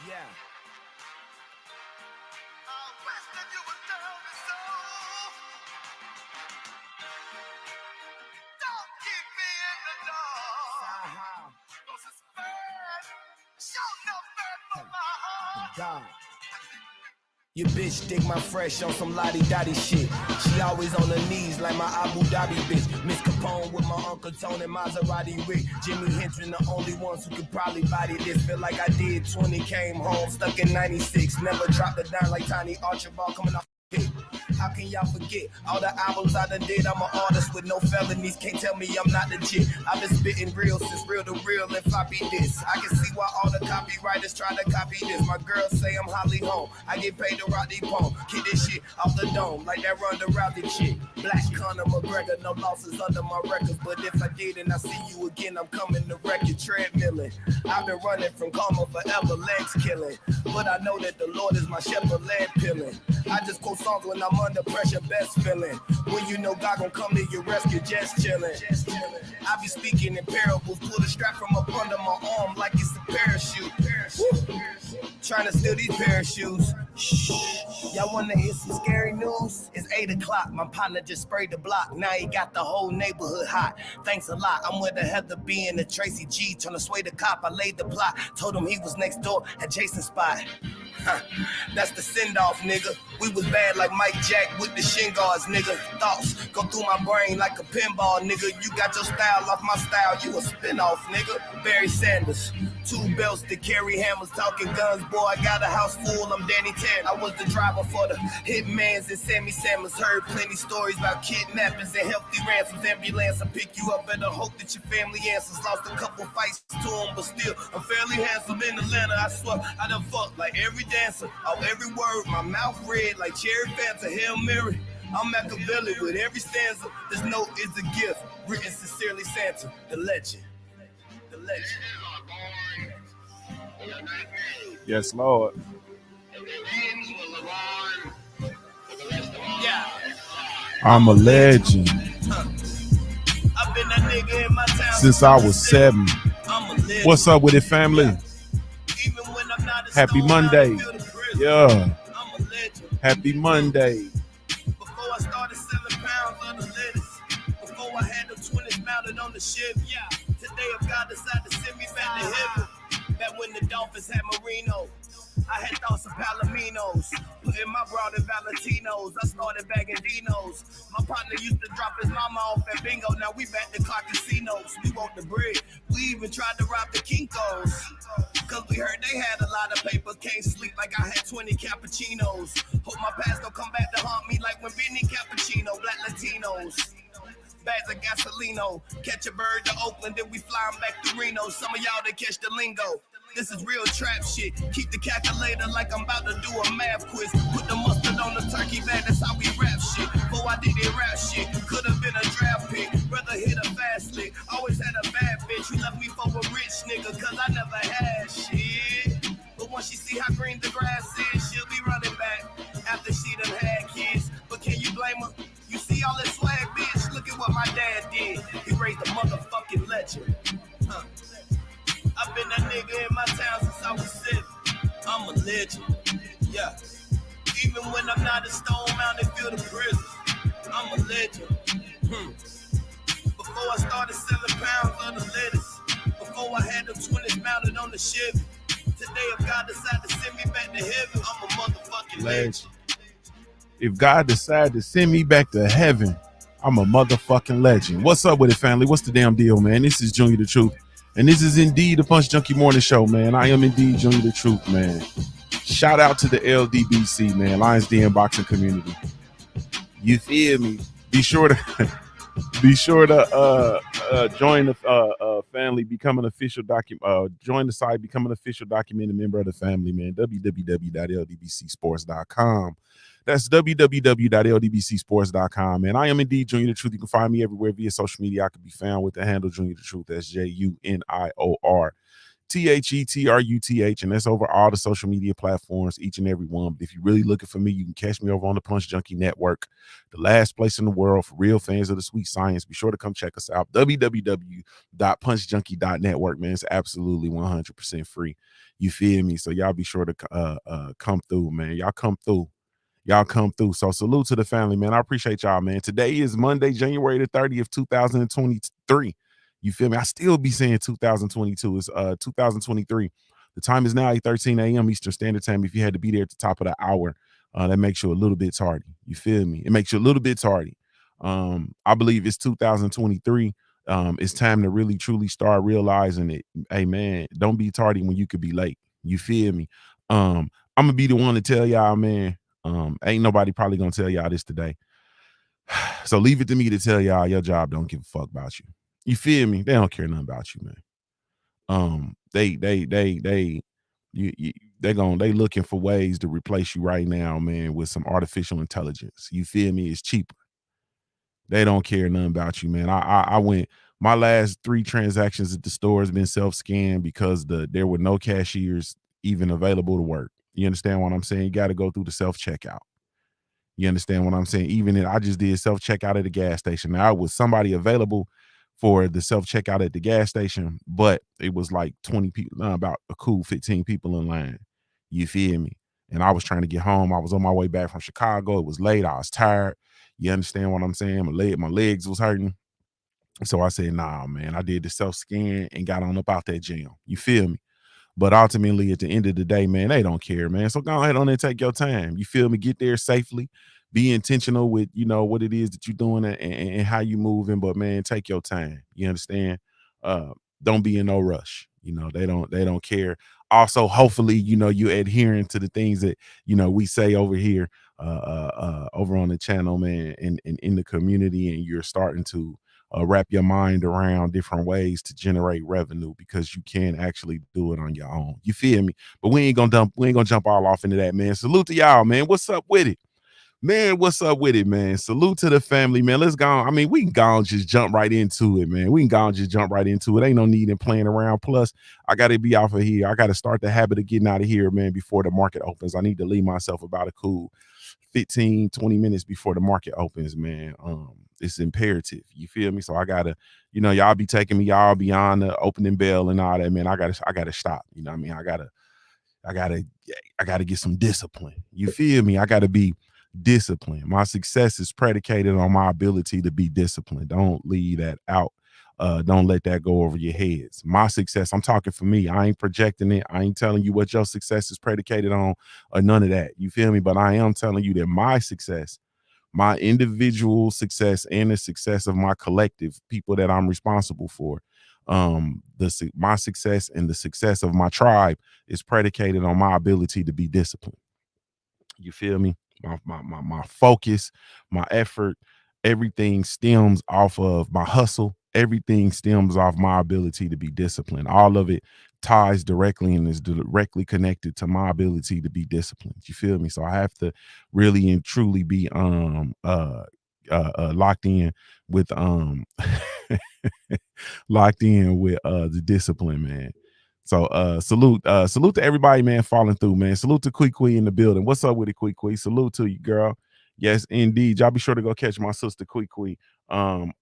Yeah. Don't keep me in the dark. Cause it's bad. Show no bad for my heart. God. Your bitch dig my fresh on some lottie-dottie shit. She always on her knees like my Abu Dhabi bitch. Miss Capone with my Uncle Tony, Maserati Rick. Jimi Hendrix, the only ones who could probably body this. Feel like I did 20, came home, stuck in 96. Never dropped it down like Tiny Archibald coming off. How can y'all forget all the albums I done did? I'm an artist with no felonies, can't tell me I'm not legit. I've been spitting real since real to real. If I be this, I can see why all the copywriters try to copy this. My girls say I'm Holly Home, I get paid to rock the poem. Kick this shit off the dome like that Ronda Rousey chick. Black Conor McGregor, no losses under my records. But if I did and I see you again, I'm coming to wreck your treadmilling. I've been running from karma forever, legs killing. But I know that the Lord is my shepherd, lead pilling. I just quote songs when I'm under pressure, best feeling. When you know God gon' come to your rescue, just chillin'. I be speaking in parables, pull the strap from up under my arm like it's a parachute. Trying to steal these parachutes. Shh. Y'all wanna hear some scary news? It's 8 o'clock, my partner just sprayed the block. Now he got the whole neighborhood hot. Thanks a lot, I'm with the Heather B and the Tracy G. Trying to sway the cop, I laid the plot. Told him he was next door at Jason's spot. That's the send-off, nigga. We was bad like Mike Jack with the shin guards, nigga. Thoughts go through my brain like a pinball, nigga. You got your style off my style, you a spin-off, nigga. Barry Sanders, 2 belts to carry hammers, talking guns, boy. I got a house full, I'm Danny Tan. I was the driver for the Hitmans and Sammy Sammons. Heard plenty stories about kidnappings and healthy ransoms. Ambulance, I pick you up, better hope that your family answers. Lost a couple fights to them, but still, I'm fairly handsome in Atlanta. I swear, I done fucked like every dancer. Oh, every word, my mouth red like Cherry Fanta, Hail Mary. I'm Machiavelli with every stanza. This note is a gift, written sincerely Santa, the legend. The legend. Yes, Lord. Yeah. I'm a legend. I've been a nigga in my town Since I was 7. I'm a legend. What's up with it, family? Even when I'm not a Happy stone, Monday. I feel the prison. Yeah. I'm a legend. Happy Monday. Before I started selling pounds of the lettuce, before I had the 20s mounted on the ship, yeah. Today if God decided to send me back to heaven, back when the Dolphins had Marino, I had thoughts of Palominos, putting my broad in Valentinos. I started bagging Dinos. My partner used to drop his mama off at bingo. Now we back to clock casinos. We want the bread. We even tried to rob the Kinkos, cause we heard they had a lot of paper. Can't sleep like I had 20 cappuccinos. Hope my past don't come back to haunt me like when Benny Cappuccino, black Latinos. Bags of gasolino, catch a bird to Oakland, then we fly them back to Reno. Some of y'all that catch the lingo. This is real trap shit. Keep the calculator like I'm about to do a math quiz. Put the mustard on the turkey bag, that's how we rap shit. Before I did it rap shit, could have been a draft pick. Rather hit a fast lick. Always had a bad bitch. You left me for a rich nigga, cause I never had shit. But once she see how green the grass is, she'll be running back after she done had kids. But can you blame her? You see all this swag, bitch? Look at what my dad did. He raised a motherfucking legend. I've been a nigga in my town since I was 7. I'm a legend. Yeah. Even when I'm not a stone mounted field of prison, I'm a legend. Before I started selling pounds of the lettuce, before I had the 20s mounted on the Chevy, today if God decided to send me back to heaven, I'm a motherfucking legend. If God decided to send me back to heaven, I'm a motherfucking legend. What's up with it, family? What's the damn deal, man? This is Junkie the Truth. And this is indeed the Punch Junkie Morning Show, man. I am indeed Junkie the Truth, man. Shout out to the LDBC, man, Lions Den Boxing Community. You feel me? Be sure to join the family, become an official join the site, become an official documented member of the family, man. www.ldbcsports.com. That's www.ldbcsports.com, man. I am indeed Junior the Truth. You can find me everywhere via social media. I can be found with the handle Junior the Truth. That's JUNIOR TheTruth, and that's over all the social media platforms, each and every one. But if you're really looking for me, you can catch me over on the Punch Junkie Network, the last place in the world for real fans of the sweet science. Be sure to come check us out. www.punchjunkie.network, man. It's absolutely 100% free. You feel me? So y'all be sure to come through, man. Y'all come through. So salute to the family, man. I appreciate y'all, man. Today is Monday, January the 30th, 2023. You feel me? I still be saying 2022. It's 2023. The time is now 8:13 a.m. Eastern Standard Time. If you had to be there at the top of the hour, that makes you a little bit tardy. You feel me? It makes you a little bit tardy. I believe it's 2023. It's time to really, truly start realizing it. Hey, man, don't be tardy when you could be late. You feel me? I'm going to be the one to tell y'all, man, ain't nobody probably going to tell y'all this today. So leave it to me to tell y'all your job don't give a fuck about you. You feel me? They don't care nothing about you, man. They looking for ways to replace you right now, man, with some artificial intelligence. You feel me? It's cheaper. They don't care nothing about you, man. I went, my last 3 transactions at the store has been self-scanned because there were no cashiers even available to work. You understand what I'm saying? You got to go through the self-checkout. You understand what I'm saying? Even I just did self-checkout at the gas station. Now, was somebody available for the self-checkout at the gas station, but it was like 20 people, about a cool 15 people in line. You feel me? And I was trying to get home. I was on my way back from Chicago. It was late. I was tired. You understand what I'm saying? My legs was hurting. So I said, nah, man, I did the self-scan and got on up out that jam. You feel me? But ultimately, at the end of the day, man, they don't care, man. So go ahead on and take your time. You feel me? Get there safely. Be intentional with, what it is that you're doing and how you moving. But, man, take your time. You understand? Don't be in no rush. They don't care. Also, hopefully, you're adhering to the things that, we say over here, over on the channel, man, and in the community, and you're starting to wrap your mind around different ways to generate revenue, because you can actually do it on your own. You feel me? But we ain't gonna jump all off into that, man. Salute to y'all, man. What's up with it? Man, what's up with it, man? Salute to the family, man. Let's go. I mean, we can go and just jump right into it, man. Ain't no need in playing around. Plus, I got to be off of here. I got to start the habit of getting out of here, man, before the market opens. I need to leave myself about a cool 15, 20 minutes before the market opens, man. It's imperative. You feel me? So I gotta, y'all be taking me y'all beyond the opening bell and all that, man. I gotta stop. I gotta get some discipline. You feel me? I gotta be disciplined. My success is predicated on my ability to be disciplined. Don't leave that out. Don't let that go over your heads. My success, I'm talking for me. I ain't projecting it. I ain't telling you what your success is predicated on or none of that. You feel me? But I am telling you that my success, my individual success, and the success of my collective people that I'm responsible for, my success and the success of my tribe is predicated on my ability to be disciplined. You feel me? My focus, my effort, everything stems off of my hustle. Everything stems off my ability to be disciplined. All of it ties directly and is directly connected to my ability to be disciplined. You feel me? So I have to really and truly be locked in with the discipline, man. So salute to everybody, man, falling through, man. Salute to Quee in the building. What's up with it, Quee? Salute to you, girl. Yes, indeed. Y'all be sure to go catch my sister Quee on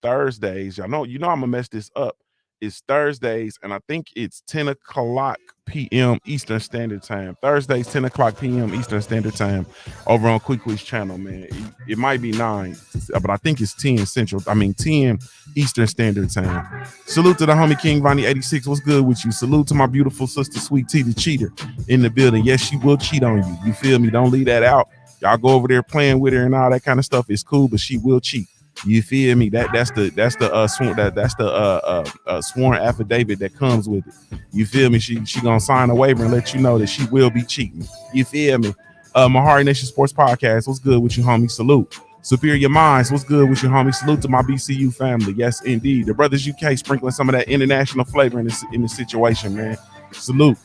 Thursdays. Y'all know, I'm gonna mess this up. It's Thursdays, and I think it's 10 o'clock p.m. Eastern Standard Time. Thursdays, 10 o'clock p.m. Eastern Standard Time over on Quee's channel, man. It might be 9, but I think it's 10 10 Eastern Standard Time. Salute to the homie King Ronnie 86. What's good with you? Salute to my beautiful sister Sweet Tea the Cheater in the building. Yes, she will cheat on you. You feel me? Don't leave that out. Y'all go over there playing with her and all that kind of stuff. It's cool, but she will cheat. You feel me? That's the sworn affidavit that comes with it. You feel me? She gonna sign a waiver and let you know that she will be cheating. You feel me? Mahari Nation Sports Podcast. What's good with you, homie? Salute. Superior Minds. What's good with you, homie? Salute to my BCU family. Yes, indeed. The Brothers UK sprinkling some of that international flavor in the situation, man. Salute.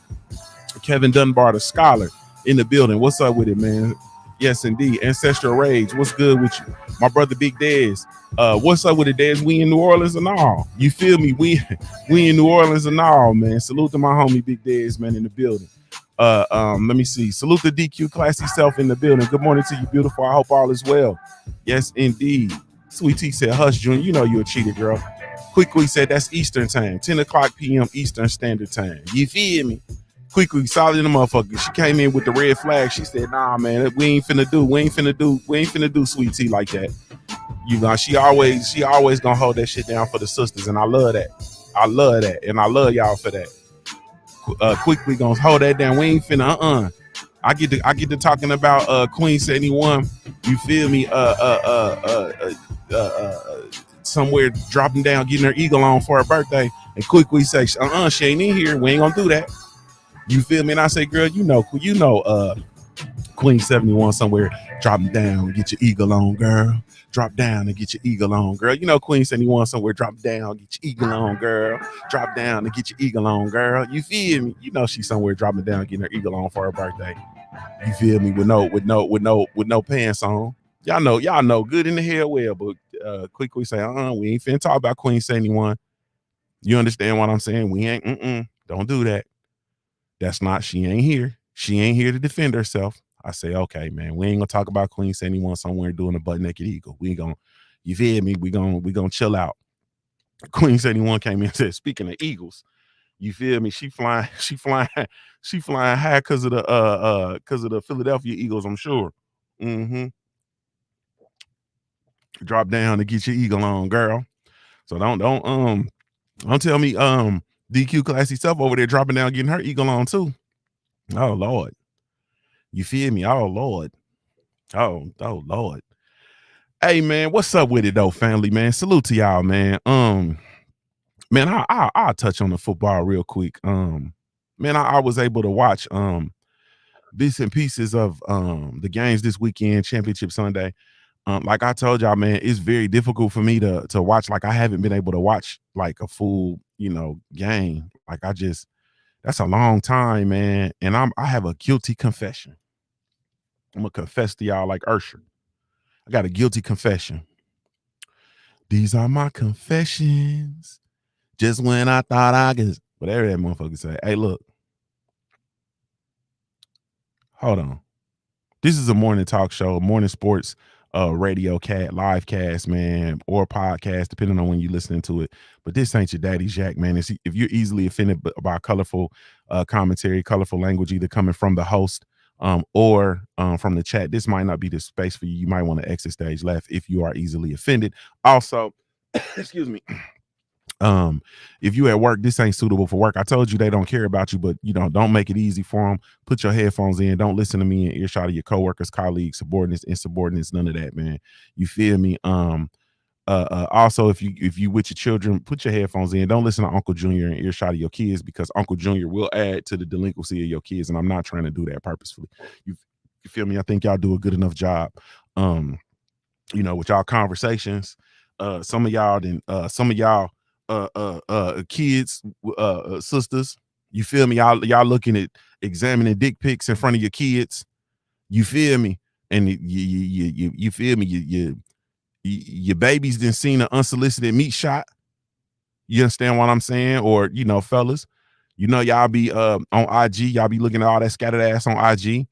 Kevin Dunbar, the scholar, in the building. What's up with it, man? Yes, indeed. Ancestral Rage. What's good with you? My brother Big Dez. What's up with it, Dez? We in New Orleans and all. You feel me? We in New Orleans and all, man. Salute to my homie Big Dez, man, in the building. Let me see. Salute to DQ Classy Self in the building. Good morning to you, beautiful. I hope all is well. Yes, indeed. Sweet T said, Hush, June, you know you're a cheater, girl. Quickly said that's Eastern time, 10 o'clock p.m. Eastern Standard Time. You feel me? Quickly, solid in the motherfucker. She came in with the red flag. She said, "Nah, man, we ain't finna do Sweet Tea like that." You know, she always gonna hold that shit down for the sisters, and I love that. I love that, and I love y'all for that. Quickly gonna hold that down. We ain't finna. I get to talking about Queen 71. You feel me? Somewhere dropping down, getting her eagle on for her birthday, and quickly say, she ain't in here. We ain't gonna do that. You feel me? And I say, girl, Queen 71 somewhere, dropping down, get your eagle on, girl. Drop down and get your eagle on, girl. You know, Queen 71 somewhere, drop down, get your eagle on, girl. Drop down and get your eagle on, girl. You feel me? You know, she's somewhere dropping down, getting her eagle on for her birthday. You feel me? With no pants on. Y'all know good in the hell well, but quickly say, we ain't finna talk about Queen 71. You understand what I'm saying? We ain't, don't do that. She ain't here. She ain't here to defend herself. I say, okay, man, we ain't gonna talk about Queen 71 somewhere doing a butt naked eagle. We ain't gonna, you feel me? We gonna chill out. Queen 71 came in and said, speaking of eagles, you feel me? She flying high because of the Philadelphia Eagles, I'm sure. Drop down to get your eagle on, girl. So don't tell me DQ Classy Self over there dropping down, getting her eagle on too. Oh Lord. You feel me? Oh Lord. Oh Lord. Hey man, what's up with it though, family, man? Salute to y'all, man. Man, I'll touch on the football real quick. Man, I was able to watch bits and pieces of the games this weekend, Championship Sunday. Like I told y'all, man, it's very difficult for me to watch. Like I haven't been able to watch like a full, game. Like that's a long time, man. And I have a guilty confession. I'm gonna confess to y'all like Ursher. I got a guilty confession. These are my confessions. Just when I thought I could, whatever that motherfucker say. Hey, look. Hold on. This is a morning talk show, morning sports radio live cast, man, or podcast, depending on when you're listening to it. But this ain't your daddy Jack, man. If you're easily offended by colorful commentary, colorful language, either coming from the host or from the chat, this might not be the space for you. You might want to exit stage left if you are easily offended. Also, excuse me. If you at work, this ain't suitable for work. I told you they don't care about you, but don't make it easy for them. Put your headphones in. Don't listen to me in earshot of your coworkers, colleagues, subordinates, insubordinates, none of that, man. You feel me? Also, if you with your children, put your headphones in. Don't listen to Uncle Junior in earshot of your kids, because Uncle Junior will add to the delinquency of your kids, and I'm not trying to do that purposefully. You feel me? I think y'all do a good enough job. With y'all conversations. Some of y'all kids, sisters, you feel me? Y'all looking at examining dick pics in front of your kids. You feel me? And you feel me? Your babies done seen an unsolicited meat shot. You understand what I'm saying? Or fellas, y'all be on IG, y'all be looking at all that scattered ass on IG.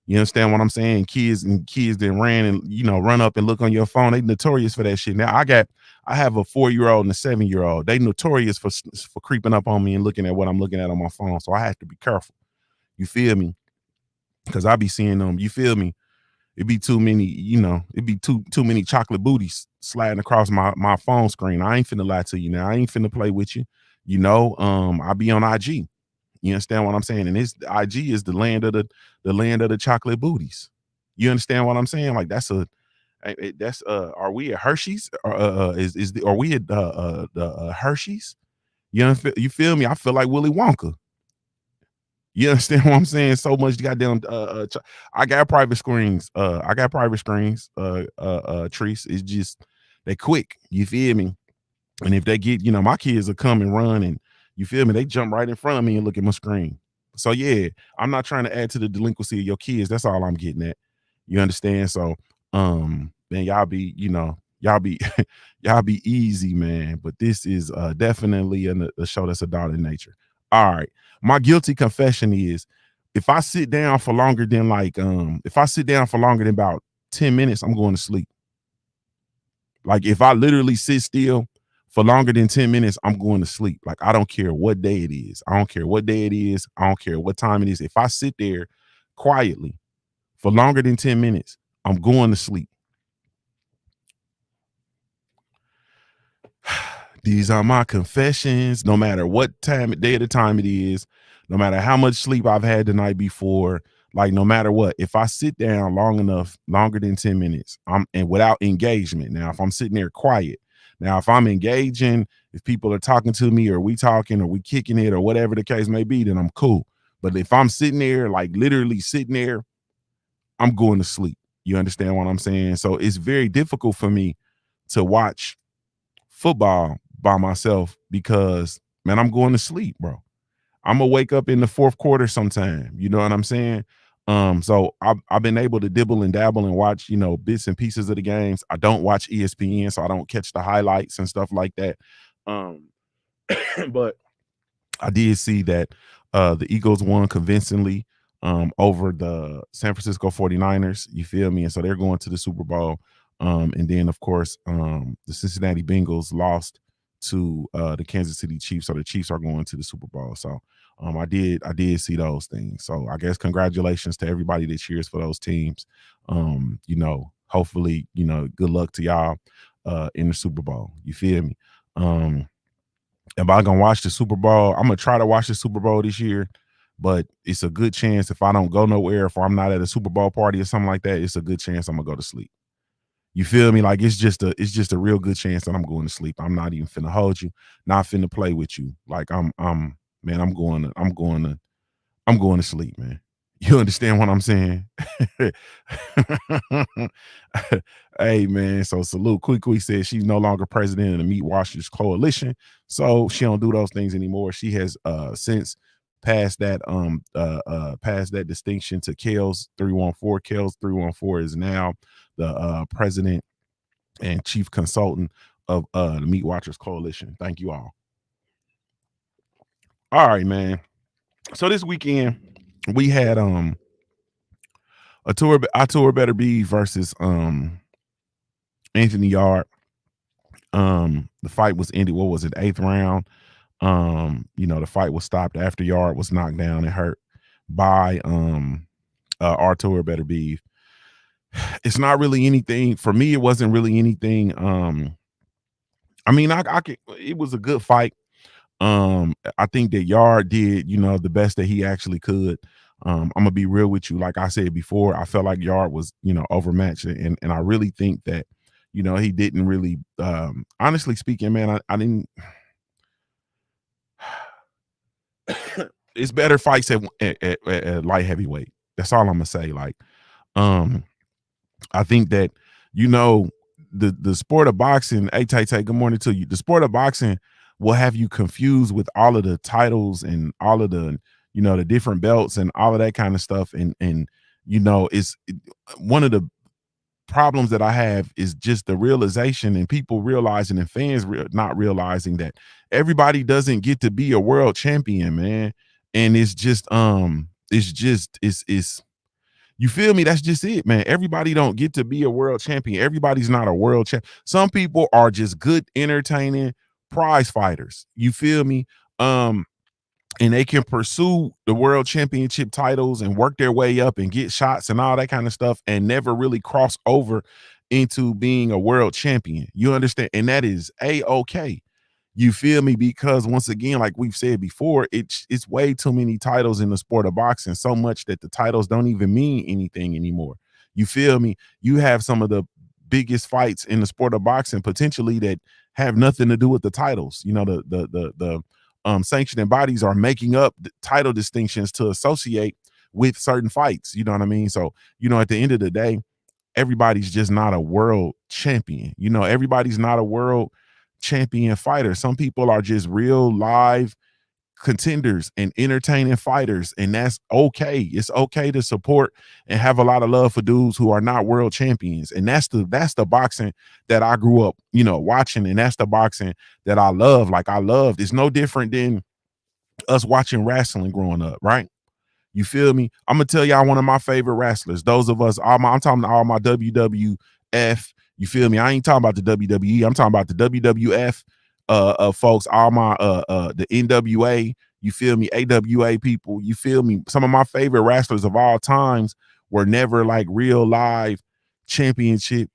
You understand what I'm saying? Kids then ran and run up and look on your phone. They notorious for that shit. Now I have a 4-year-old and a 7-year-old. They notorious for creeping up on me and looking at what I'm looking at on my phone. So I have to be careful. You feel me? Because I be seeing them. You feel me? It'd be too many. It'd be too many chocolate booties sliding across my phone screen. I ain't finna lie to you now. I ain't finna play with you. I be on IG. You understand what I'm saying? And this IG is the land of the chocolate booties. You understand what I'm saying? Like are we at Hershey's? Are we at the Hershey's? You feel me? I feel like Willy Wonka. You understand what I'm saying? So much goddamn. I got private screens. Trees. It's just they quick. You feel me? And if they get, my kids will come and run, and you feel me? They jump right in front of me and look at my screen. So yeah, I'm not trying to add to the delinquency of your kids. That's all I'm getting at. You understand? So, man, y'all be, y'all be, y'all be easy, man. But this is definitely a show that's a daughter in nature. All right. My guilty confession is if I sit down for longer than if I sit down for longer than about 10 minutes, I'm going to sleep. Like if I literally sit still for longer than 10 minutes, I'm going to sleep. Like I don't care what day it is. I don't care what day it is. I don't care what time it is. If I sit there quietly for longer than 10 minutes, I'm going to sleep. These are my confessions. No matter what day of the time it is, no matter how much sleep I've had the night before, like no matter what, if I sit down long enough, longer than 10 minutes, and without engagement. Now, if I'm sitting there quiet, now if I'm engaging, if people are talking to me or we talking or we kicking it or whatever the case may be, then I'm cool. But if I'm sitting there, like literally sitting there, I'm going to sleep. You understand what I'm saying? So it's very difficult for me to watch football by myself because, man, I'm going to sleep, bro. I'm gonna wake up in the fourth quarter sometime. You know what I'm saying? So I've been able to dibble and dabble and watch, bits and pieces of the games. I don't watch ESPN, so I don't catch the highlights and stuff like that. But I did see that the Eagles won convincingly over the San Francisco 49ers. You feel me? And so they're going to the Super Bowl. And then, of course, the Cincinnati Bengals lost to the Kansas City Chiefs. So the Chiefs are going to the Super Bowl. So I did see those things. So I guess congratulations to everybody that cheers for those teams. Hopefully, good luck to y'all in the Super Bowl. You feel me? Am I gonna watch the Super Bowl? I'm gonna try to watch the Super Bowl this year, but it's a good chance if I don't go nowhere, if I'm not at a Super Bowl party or something like that, it's a good chance I'm gonna go to sleep. You feel me? Like it's just a real good chance that I'm going to sleep. I'm not even finna hold you, not finna play with you. Like man, I'm going to sleep, man. You understand what I'm saying? Hey, man. So salute. Quick says she's no longer president of the Meat Washers Coalition, so she don't do those things anymore. She has since passed that distinction to Kels 314. Kels 314 is now the president and chief consultant of the Meat Watchers Coalition. Thank you all. All right, man. So this weekend we had I tour Better Be versus Anthony Yard. The fight was ended. What was it? 8th round. The fight was stopped after Yard was knocked down and hurt by Artur Better Be. It's not really anything for me. It wasn't really anything. It was a good fight. I think that Yard did, the best that he actually could. I'm gonna be real with you. Like I said before, I felt like Yard was, overmatched, and I really think that, he didn't really. Honestly speaking, man, I didn't. It's better fights at light heavyweight. That's all I'm gonna say. Like, I think that the sport of boxing. Hey, Tay, good morning to you. The sport of boxing will have you confused with all of the titles and all of the the different belts and all of that kind of stuff. And it's one of the problems that I have is just the realization and people realizing and fans not realizing that everybody doesn't get to be a world champion, man. And it's just it's you feel me? That's just it, man. Everybody don't get to be a world champion. Everybody's not a world champ. Some people are just good, entertaining prize fighters. You feel me? And they can pursue the world championship titles and work their way up and get shots and all that kind of stuff and never really cross over into being a world champion. You understand? And that is A-okay. You feel me? Because once again, like we've said before, it's way too many titles in the sport of boxing, so much that the titles don't even mean anything anymore. You feel me? You have some of the biggest fights in the sport of boxing potentially that have nothing to do with the titles. The sanctioning bodies are making up the title distinctions to associate with certain fights. You know what I mean? So, at the end of the day, everybody's just not a world champion. Everybody's not a world champion fighter. Some people are just real live, contenders and entertaining fighters, and that's okay. It's okay to support and have a lot of love for dudes who are not world champions, and that's the boxing that I grew up, watching, and that's the boxing that I love. Like, I loved. It's no different than us watching wrestling growing up, right? You feel me? I'm gonna tell y'all one of my favorite wrestlers. Those of us, I'm talking to all my WWF. You feel me? I ain't talking about the WWE. I'm talking about the WWF folks, all my the NWA. You feel me? AWA people. You feel me? Some of my favorite wrestlers of all times were never like real live championship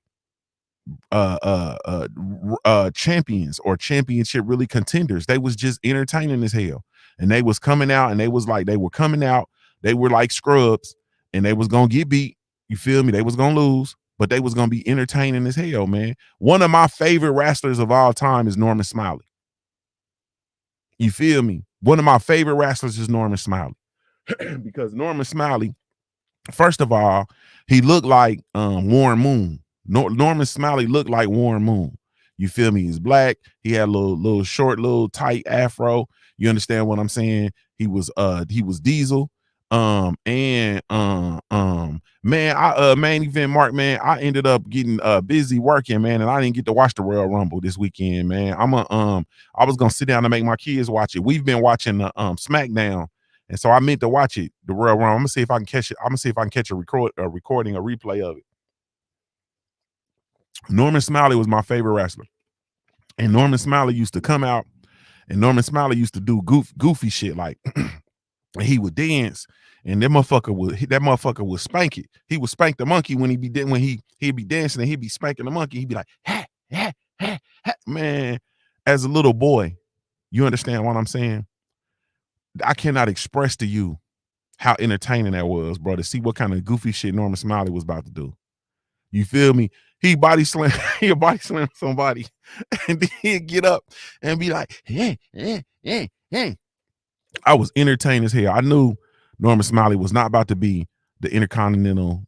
champions or championship really contenders. They was just entertaining as hell, and they was coming out, and they were coming out. They were like scrubs, and they was gonna get beat. You feel me? They was gonna lose, but they was gonna be entertaining as hell, man. One of my favorite wrestlers of all time is Norman Smiley. You feel me? One of my favorite wrestlers is Norman Smiley. Because Norman Smiley, first of all, he looked like Warren Moon. Norman Smiley looked like Warren Moon. You feel me? He's black. He had a little short, little tight afro. You understand what I'm saying? He was Diesel. Man, main event Mark, man, I ended up getting busy working, man, and I didn't get to watch the Royal Rumble this weekend, man. I was gonna sit down and make my kids watch it. We've been watching the SmackDown, and so I meant to watch it, the Royal Rumble. I'm gonna see if I can catch it. I'm gonna see if I can catch a recording, a replay of it. Norman Smiley was my favorite wrestler, and Norman Smiley used to come out, and Norman Smiley used to do goofy shit, like he would dance, and that motherfucker would spank it. He would spank the monkey when he'd be dancing, and he'd be spanking the monkey. He'd be like, ha, ha, ha, ha. Man, as a little boy, you understand what I'm saying? I cannot express to you how entertaining that was, bro, to see what kind of goofy shit Norman Smiley was about to do. You feel me? He'd body slam somebody, and then he'd get up and be like, hey. I was entertained as hell. I knew Norman Smiley was not about to be the Intercontinental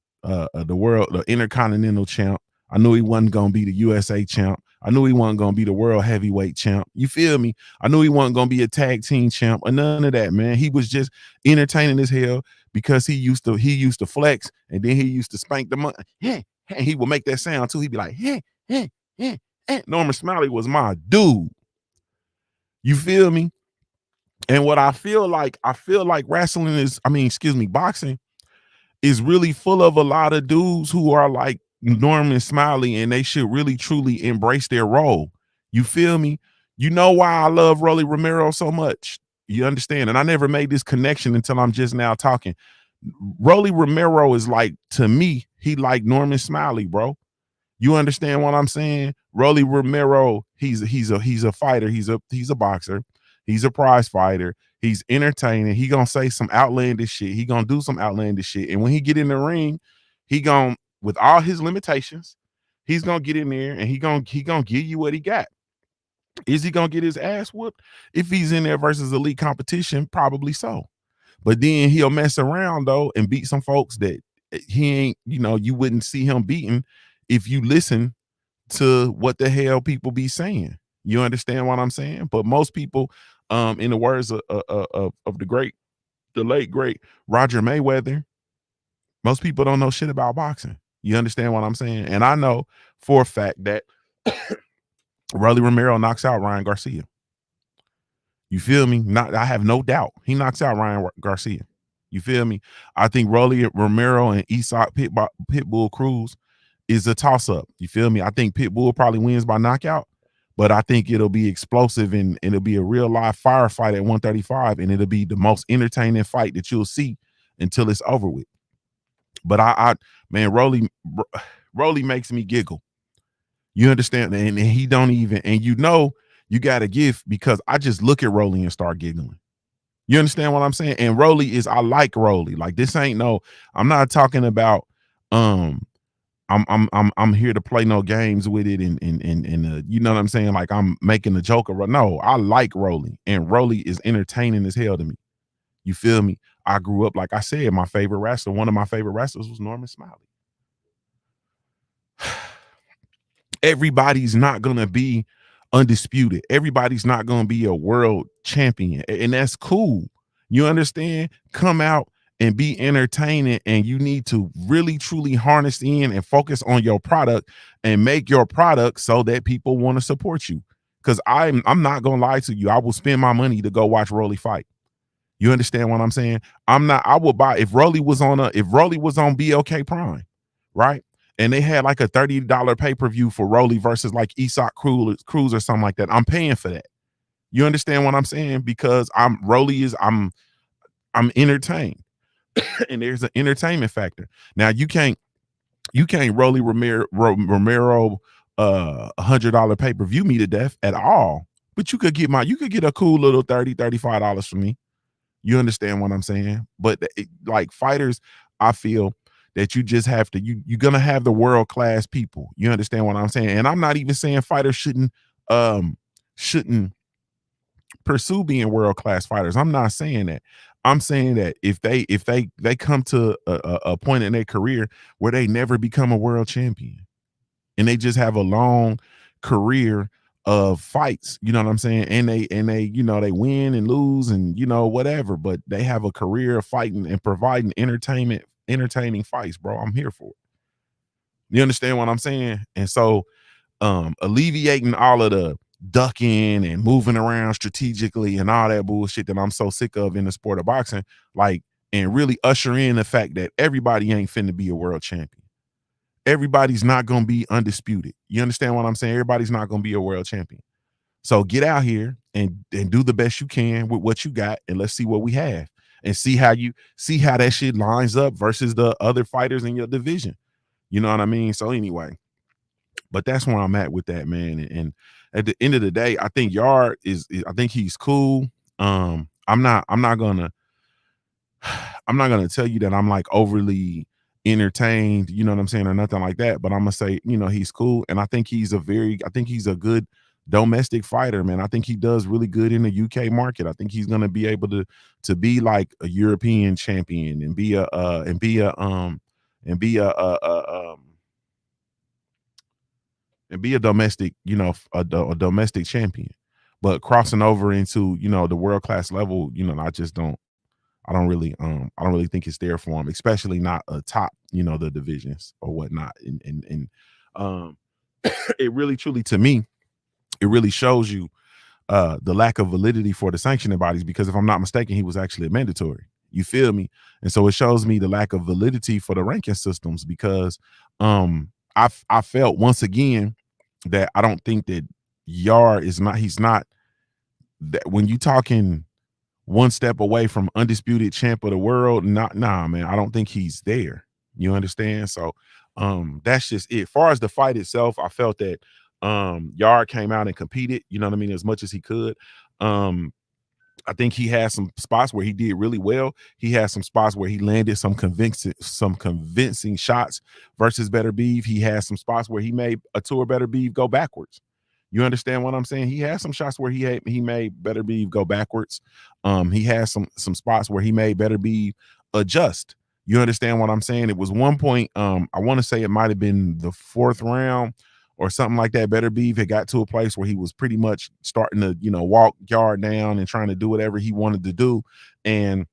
champ. I knew he wasn't going to be the USA champ. I knew he wasn't going to be the world heavyweight champ. You feel me? I knew he wasn't going to be a tag team champ or none of that, man. He was just entertaining as hell because he used to flex, and then he used to spank the money. And he would make that sound too. He'd be like, Norman Smiley was my dude. You feel me? And what I feel like boxing is really full of a lot of dudes who are like Norman Smiley, and they should really truly embrace their role. You feel me? You know why I love Rolly Romero so much? You understand? And I never made this connection until I'm just now talking. Rolly Romero is like, to me, he like Norman Smiley, bro. You understand what I'm saying? Rolly Romero, he's a fighter, he's a boxer, he's a prize fighter, he's entertaining, he gonna say some outlandish shit, he gonna do some outlandish shit, and when he get in the ring, he gonna, with all his limitations, he's gonna get in there and he gonna give you what he got. Is he gonna get his ass whooped? If he's in there versus elite competition, probably so. But then he'll mess around though and beat some folks that he ain't, you wouldn't see him beating if you listen to what the hell people be saying. You understand what I'm saying? But most people, in the words of the late great Roger Mayweather, most people don't know shit about boxing. You understand what I'm saying? And I know for a fact that Rolly Romero knocks out Ryan Garcia. You feel me? I have no doubt he knocks out Ryan Garcia. You feel me? I think Rolly Romero and Isak Pitbull Cruz is a toss-up. You feel me? I think Pitbull probably wins by knockout, but I think it'll be explosive, and it'll be a real live firefight at 135, and it'll be the most entertaining fight that you'll see until it's over with. But man, Rolly makes me giggle. You understand? And he don't even, and you got to give, because I just look at Rolly and start giggling. You understand what I'm saying? And I like Rolly. Like, this ain't I'm not talking about, I'm here to play no games with it, and you know what I'm saying? Like, I'm making a joke of, no, I like Rolly, and Rolly is entertaining as hell to me. You feel me? I grew up, like I said, one of my favorite wrestlers was Norman Smiley. Everybody's not gonna be undisputed. Everybody's not going to be a world champion, and that's cool. You understand? Come out and be entertaining, and you need to really truly harness in and focus on your product and make your product so that people want to support you. Because I'm not gonna lie to you, I will spend my money to go watch Rolly fight. You understand what I'm saying? I would buy if Rolly was on BLK Prime, right? And they had like a $30 pay-per-view for Rolly versus like Isak Cruz or something like that. I'm paying for that. You understand what I'm saying? Because I'm entertained. And there's an entertainment factor. Now you can't Rolly Romero $100 pay-per-view me to death at all. But you could get a cool little $35 from me. You understand what I'm saying? But like fighters, I feel that you just have to you're gonna have the world-class people. You understand what I'm saying? And I'm not even saying fighters shouldn't pursue being world-class fighters. I'm not saying that. I'm saying that if they come to a point in their career where they never become a world champion and they just have a long career of fights, you know what I'm saying? And they they win and lose and whatever, but they have a career of fighting and providing entertaining fights, bro. I'm here for it. You understand what I'm saying? And so alleviating all of the ducking and moving around strategically and all that bullshit that I'm so sick of in the sport of boxing, and really usher in the fact that everybody ain't finna be a world champion. Everybody's not gonna be undisputed. You understand what I'm saying? Everybody's not gonna be a world champion. So get out here and do the best you can with what you got, and let's see what we have and see how that shit lines up versus the other fighters in your division. You know what I mean? So anyway, but that's where I'm at with that, man. And at the end of the day, I think Yard I think he's cool. I'm not gonna tell you that I'm like overly entertained, you know what I'm saying, or nothing like that. But I'm gonna say, he's cool. And I think he's a good domestic fighter, man. I think he does really good in the UK market. I think he's gonna be able to be like a European champion and be a domestic, a domestic champion. But crossing over into, the world class level, I don't really think it's there for him, especially not atop, the divisions or whatnot. And it really truly, to me, it really shows you the lack of validity for the sanctioning bodies, because if I'm not mistaken, he was actually a mandatory. You feel me? And so it shows me the lack of validity for the ranking systems, because I felt once again that I don't think that he's not that when you talking one step away from undisputed champ of the world. Nah, man, I don't think he's there. You understand? So that's just it. As far as the fight itself, I felt that Yard came out and competed, you know what I mean, as much as he could. I think he had some spots where he did really well. He had some spots where he landed some convincing shots versus Better Beef. He had some spots where he made a tour Better Beef go backwards. You understand what I'm saying? He had some shots where he made Better Beef go backwards. He had some spots where he made Better Beef adjust. You understand what I'm saying? It was one point, I want to say it might have been the 4th round or something like that. Better Beef had got to a place where he was pretty much starting to, walk Yard down and trying to do whatever he wanted to do. And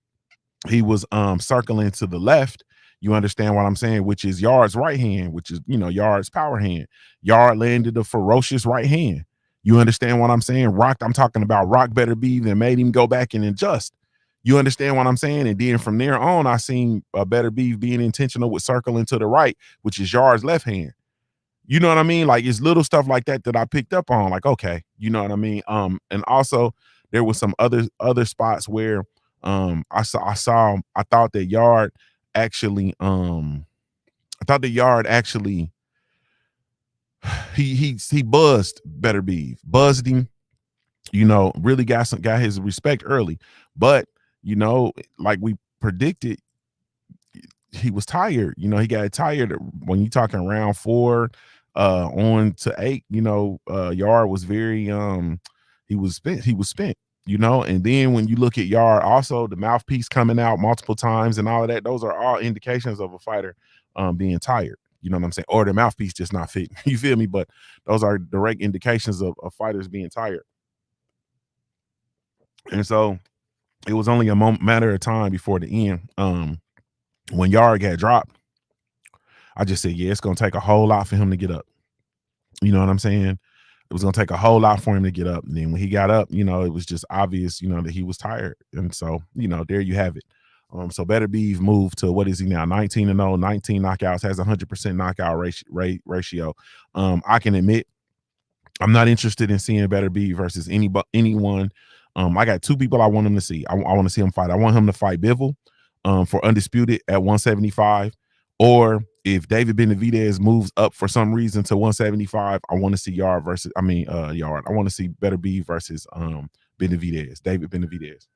he was circling to the left. You understand what I'm saying? Which is Yard's right hand, which is, Yard's power hand. Yard landed a ferocious right hand. You understand what I'm saying? I'm talking about rock Better Beef and made him go back and adjust. You understand what I'm saying? And then from there on, I seen Better Beef being intentional with circling to the right, which is Yard's left hand. You know what I mean? Like, it's little stuff like that I picked up on. Like, okay, you know what I mean? And also there was some other spots where I thought that Yard actually he buzzed Better Beef, buzzed him, really got his respect early. But like we predicted, he was tired. He got tired when you talking round 4 on to 8. Yard was very he was spent. And then when you look at Yard, also the mouthpiece coming out multiple times and all of that, those are all indications of a fighter being tired. You know what I'm saying? Or the mouthpiece just not fitting. You feel me? But those are direct indications of fighters being tired. And so it was only a matter of time before the end. When Yard got dropped, I just said, yeah, it's gonna take a whole lot for him to get up. You know what I'm saying? It was gonna take a whole lot for him to get up. And then when he got up, it was just obvious, that he was tired. And so, there you have it. So Better Beef moved to, what is he now? 19-0, 19 knockouts, has 100% knockout ratio. I can admit I'm not interested in seeing Better Beef versus anyone. I got two people I want him to see. I want to see him fight. I want him to fight Bivol for undisputed at 175, or if David Benavidez moves up for some reason to 175, I want to see Yard. I want to see Better Beef versus Benavidez, David Benavidez.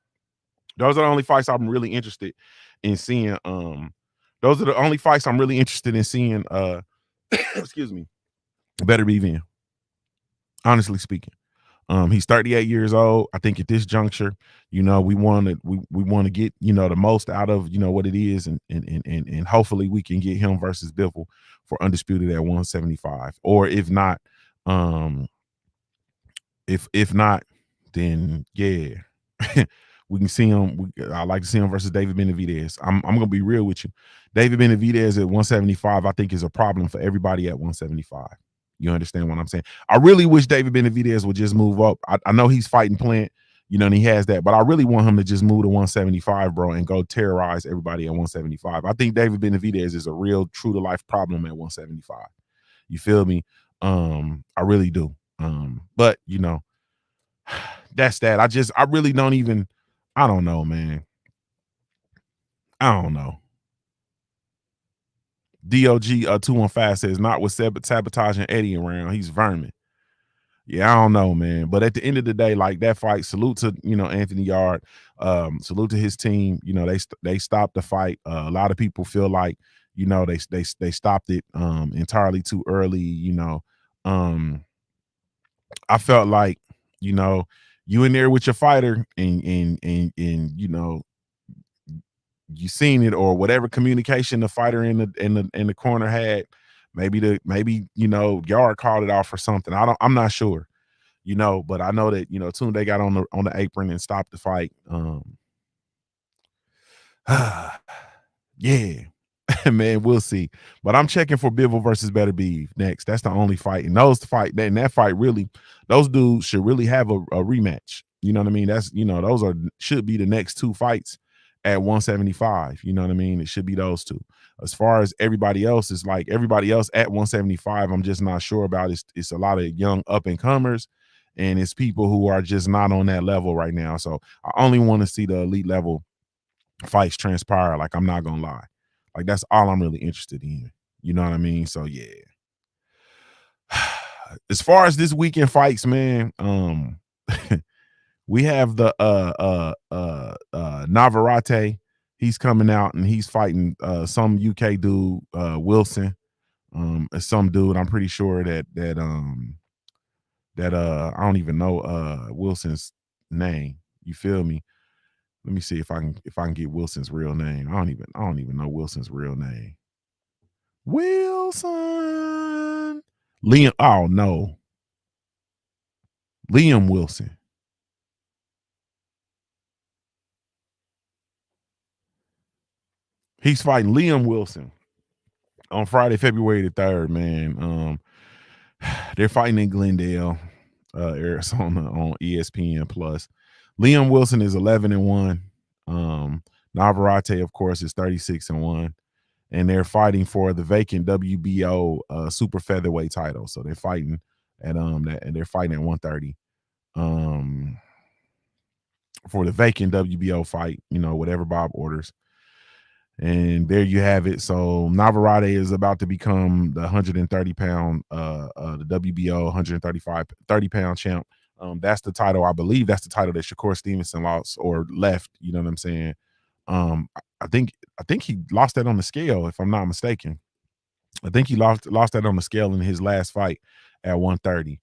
Those are the only fights I'm really interested in seeing. Those are the only fights I'm really interested in seeing. Excuse me, Better Beef in. Honestly speaking. He's 38 years old. I think at this juncture, we want to get, the most out of, what it is. And hopefully we can get him versus Bivol for undisputed at 175. Or if not, if not, then yeah, we can see him. I like to see him versus David Benavidez. I'm gonna be real with you. David Benavidez at 175, I think, is a problem for everybody at 175. You understand what I'm saying? I really wish David Benavidez would just move up. I know he's fighting Plant, and he has that, but I really want him to just move to 175, bro, and go terrorize everybody at 175. I think David Benavidez is a real true to life problem at 175. You feel me? I really do. But that's that. I really don't even, I don't know, man. I don't know. DOG 215 says, not with sabotaging Eddie around. He's vermin. Yeah, I don't know, man. But at the end of the day, like that fight, salute to, Anthony Yard. Salute to his team. They stopped the fight. A lot of people feel like, they stopped it entirely too early, I felt like, you in there with your fighter and you seen it, or whatever communication the fighter in the corner had. Maybe Yard called it off or something. I'm not sure, but I know that, Tunde got on the apron and stopped the fight. Yeah. Man, we'll see. But I'm checking for Bivol versus Better Beef next. That's the only fight. And that fight really, those dudes should really have a rematch. You know what I mean? That's, those should be the next two fights at 175. You know what I mean? It should be those two. As far as everybody else, is like everybody else at 175, I'm just not sure about. It's a lot of young up and comers, and it's people who are just not on that level right now. So I only want to see the elite level fights transpire. Like, I'm not gonna lie. Like, that's all I'm really interested in. You know what I mean? So yeah. As far as this weekend fights, man, we have the Navarrete. He's coming out and he's fighting some UK dude, Wilson. Some dude, I'm pretty sure that I don't even know Wilson's name. You feel me? Let me see if I can get Wilson's real name. I don't even know Wilson's real name. Wilson. Liam. Oh no. Liam Wilson. He's fighting Liam Wilson on Friday, February the 3rd, man. They're fighting in Glendale, Arizona on ESPN Plus. Liam Wilson is 11-1. Navarrete, of course, is 36-1. And they're fighting for the vacant WBO super featherweight title. So they're fighting at and they're fighting at 130. For the vacant WBO fight, whatever Bob orders. And there you have it. So Navarrete is about to become the 130-pound, the WBO 30-pound champ. That's the title. I believe that's the title that Shakur Stevenson lost or left. You know what I'm saying? I think he lost that on the scale, if I'm not mistaken. I think he lost that on the scale in his last fight at 130.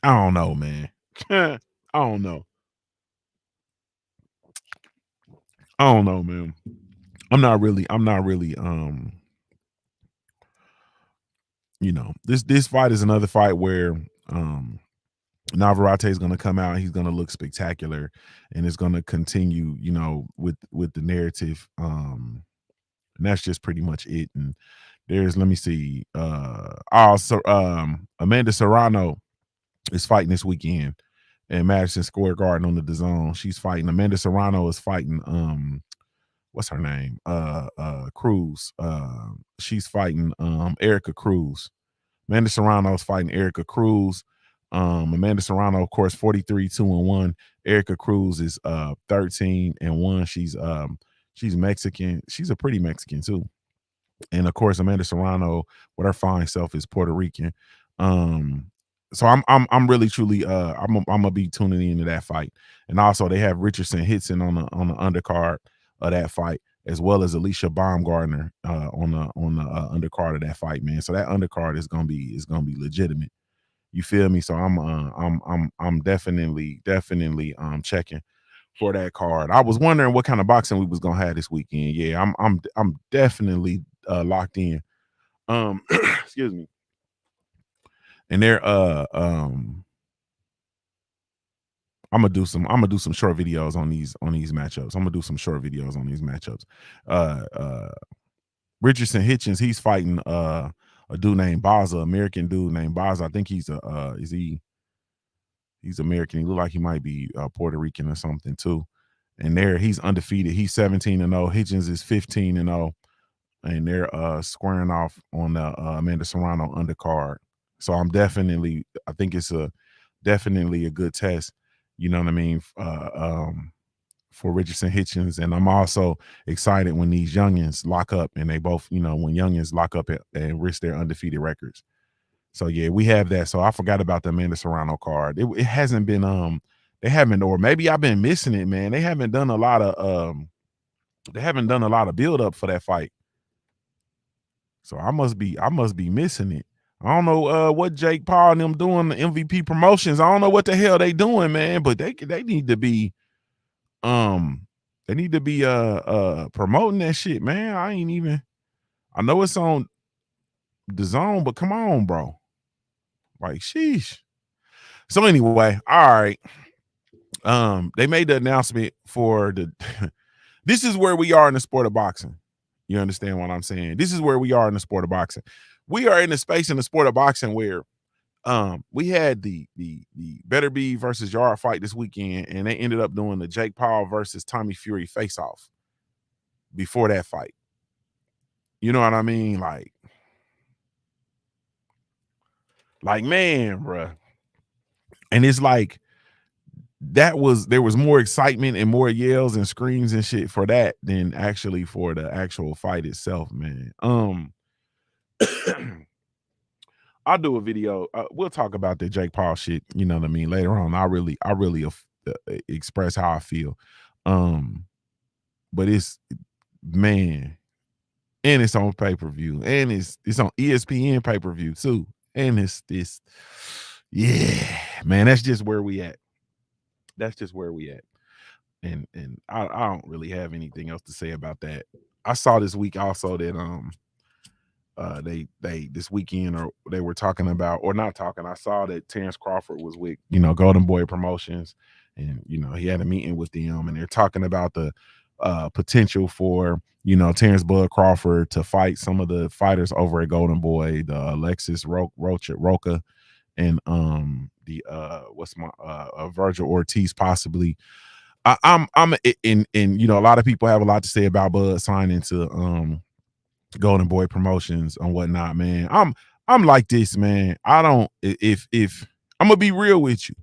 I don't know, man. I don't know. I don't know, man. I'm not really this fight is another fight where Navarrete is going to come out. He's going to look spectacular, and it's going to continue, with the narrative. And that's just pretty much it. And let me see. Also, Amanda Serrano is fighting this weekend in Madison Square Garden on the DAZN. She's fighting. Amanda Serrano is fighting. What's her name? Cruz. She's fighting Erica Cruz. Amanda Serrano is fighting Erica Cruz. Amanda Serrano, of course, 43-2-1. Erica Cruz is 13-1. She's Mexican. She's a pretty Mexican too. And of course, Amanda Serrano, with her fine self, is Puerto Rican. So I'm really truly I'm gonna be tuning into that fight. And also they have Richardson Hitson on the undercard of that fight, as well as Alicia Baumgartner on the undercard of that fight, man. So that undercard is gonna be legitimate. You feel me? So I'm definitely checking for that card. I was wondering what kind of boxing we was gonna have this weekend. Yeah, I'm definitely locked in. Excuse me. And they're I'm gonna do some short videos on these matchups. I'm gonna do some short videos on these matchups. Richardson Hitchens, he's fighting a dude named Baza, American dude named Baza. I think he's he's American. He look like he might be Puerto Rican or something too. And he's undefeated. He's 17-0. Hitchens is 15-0. And they're squaring off on the Amanda Serrano undercard. So I think it's definitely a good test. You know what I mean? For Richardson Hitchens. And I'm also excited when these youngins lock up and they both, when youngins lock up and risk their undefeated records. So yeah, we have that. So I forgot about the Amanda Serrano card. It hasn't been they haven't, or maybe I've been missing it, man. They haven't done a lot of build up for that fight. So I must be missing it. I don't know what Jake Paul and them doing, the MVP promotions. I don't know what the hell they doing, man, but they need to be promoting that shit, man. I know it's on DAZN, but come on, bro. Like, sheesh. So anyway, all right. They made the announcement for the this is where we are in the sport of boxing. You understand what I'm saying? This is where we are in the sport of boxing. We are in the space in the sport of boxing where we had the Better Be versus Yard fight this weekend, and they ended up doing the Jake Paul versus Tommy Fury face off before that fight. You know what I mean? Like man, bruh. And it's like there was more excitement and more yells and screams and shit for that than actually for the actual fight itself, man. I'll do a video. We'll talk about the Jake Paul shit. You know what I mean? Later on, I really express how I feel. But it's man, and it's on pay-per-view, and it's on ESPN pay-per-view too, and it's this. Yeah, man, that's just where we at. That's just where we at. And I don't really have anything else to say about that. I saw this week also that they this weekend, or they were talking about, or not talking, I saw that Terrence Crawford was with Golden Boy Promotions, and he had a meeting with them, and they're talking about the potential for Terrence Bud Crawford to fight some of the fighters over at Golden Boy, the Alexis Roca, and the Virgil Ortiz possibly. I'm in a lot of people have a lot to say about Bud signing to Golden Boy Promotions and whatnot, man. I'm like this, man. I don't, if I'm gonna be real with you,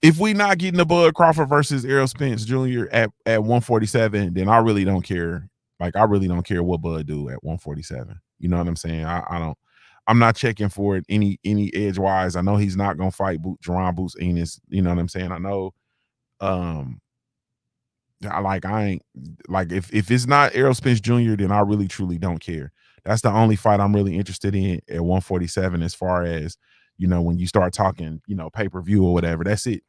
if we not getting the Bud Crawford versus Errol Spence Jr. at 147, then I really don't care. Like, I really don't care what Bud do at 147. You know what I'm saying? I'm not checking for it any edge wise. I know he's not gonna fight Jerron Boots Enos. You know what I'm saying? I know. I ain't like, if it's not Errol Spence Jr., then I really truly don't care. That's the only fight I'm really interested in at 147, as far as when you start talking pay-per-view or whatever. That's it.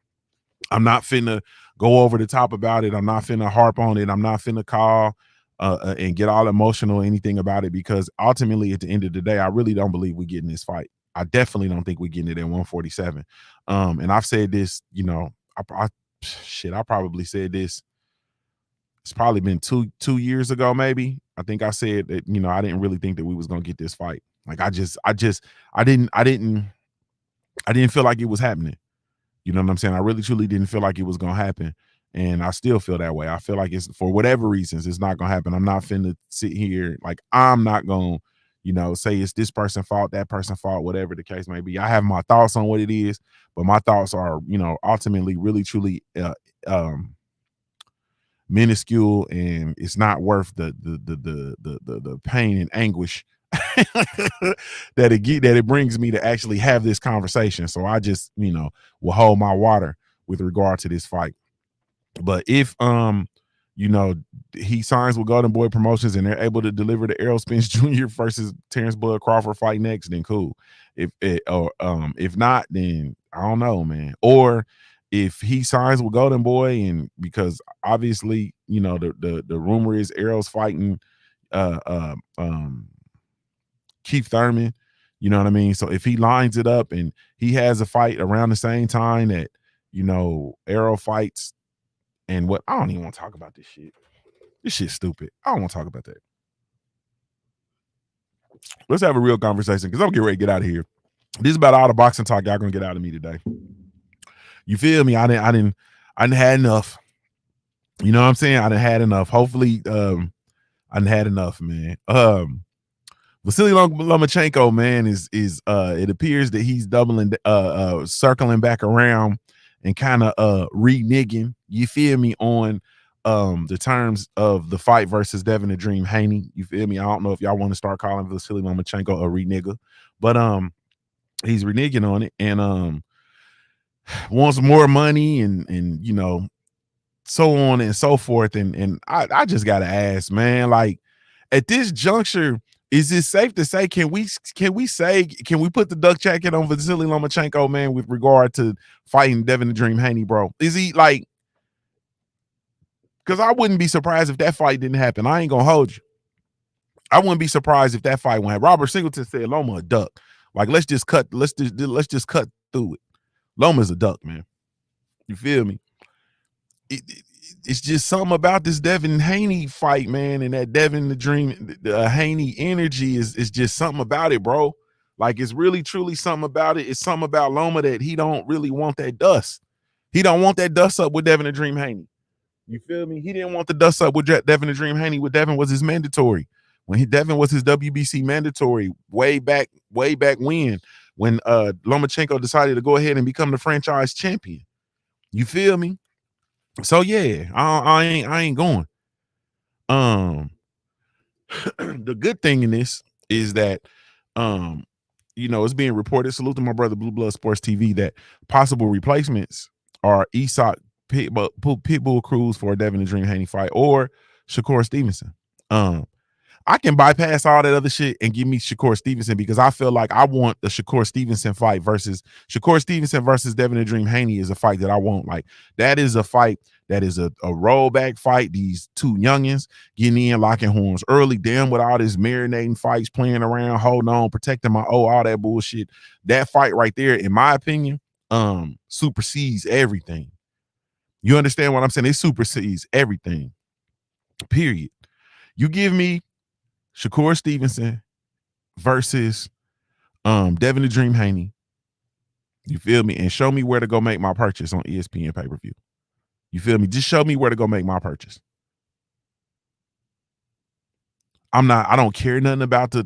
I'm not finna go over the top about it. I'm not finna harp on it. I'm not finna call and get all emotional or anything about it, because ultimately at the end of the day, I really don't believe we get in this fight. I definitely don't think we're getting it at 147. And I've said this, you know, I probably said this. It's probably been two years ago, maybe. I think I said that, you know, I didn't really think that we was gonna get this fight. Like I didn't feel like it was happening. You know what I'm saying? I really truly didn't feel like it was gonna happen. And I still feel that way. I feel like it's, for whatever reasons, it's not gonna happen. I'm not finna sit here, like, I'm not gonna, you know, say it's this person fault, that person fault, whatever the case may be. I have my thoughts on what it is, but my thoughts are, you know, ultimately really truly minuscule, and it's not worth the pain and anguish that it brings me to actually have this conversation. So I just, you know, will hold my water with regard to this fight. But if you know, he signs with Golden Boy Promotions and they're able to deliver the Errol Spence Jr. versus Terrence Bud Crawford fight next, then cool. If not, then I don't know, man. Or if he signs with Golden Boy, and because obviously, you know, the rumor is Errol's fighting Keith Thurman, you know what I mean? So if he lines it up and he has a fight around the same time that, you know, Errol fights, and what, I don't even want to talk about this shit. This shit's stupid. I don't want to talk about that. Let's have a real conversation, because I'm getting ready to get out of here. This is about all the boxing talk y'all gonna get out of me today. You feel me? I didn't had enough. You know what I'm saying? I didn't had enough. Hopefully, I didn't had enough, man. Vasily Lomachenko, man, is it appears that he's doubling, circling back around and kind of reneging, you feel me, on the terms of the fight versus Devin the Dream Haney. You feel me? I don't know if y'all want to start calling Vasily Lomachenko a renegger, but he's reneging on it, and wants more money, and you know, so on and so forth. And I just gotta ask, man, like, at this juncture, is it safe to say, can we put the duck jacket on Vasily Lomachenko, man, with regard to fighting Devin the Dream Haney, bro? Is he like, because I wouldn't be surprised if that fight didn't happen. I ain't gonna hold you. I wouldn't be surprised if that fight went happen. Robert Singleton said Loma a duck. Like, let's just cut through it. Loma's a duck, man. You feel me? It's just something about this Devin Haney fight, man, and that Devin the Dream Haney energy is just something about it, bro. Like, it's really truly something about it. It's something about Loma that he don't really want that dust. He don't want that dust up with Devin the Dream Haney. You feel me? He didn't want the dust up with Devin the Dream Haney. With Devin was his mandatory. Devin was his WBC mandatory way back when Lomachenko decided to go ahead and become the franchise champion. You feel me? So yeah, I ain't going. The good thing in this is that you know, it's being reported, salute to my brother Blue Blood Sports TV, that possible replacements are Isak Pitbull Cruz for a Devin the Dream Haney fight, or Shakur Stevenson. I can bypass all that other shit and give me Shakur Stevenson, because I feel like I want the Shakur Stevenson fight versus Devin the Dream Haney is a fight that I want. Like, that is a fight that is a rollback fight. These two youngins getting in, locking horns early, damn, with all this marinating fights, playing around, holding on, protecting my all that bullshit. That fight right there, in my opinion, supersedes everything. You understand what I'm saying? It supersedes everything. Period. You give me Shakur Stevenson versus Devin the Dream Haney. You feel me? And show me where to go make my purchase on ESPN pay-per-view. You feel me? Just show me where to go make my purchase. I don't care nothing about the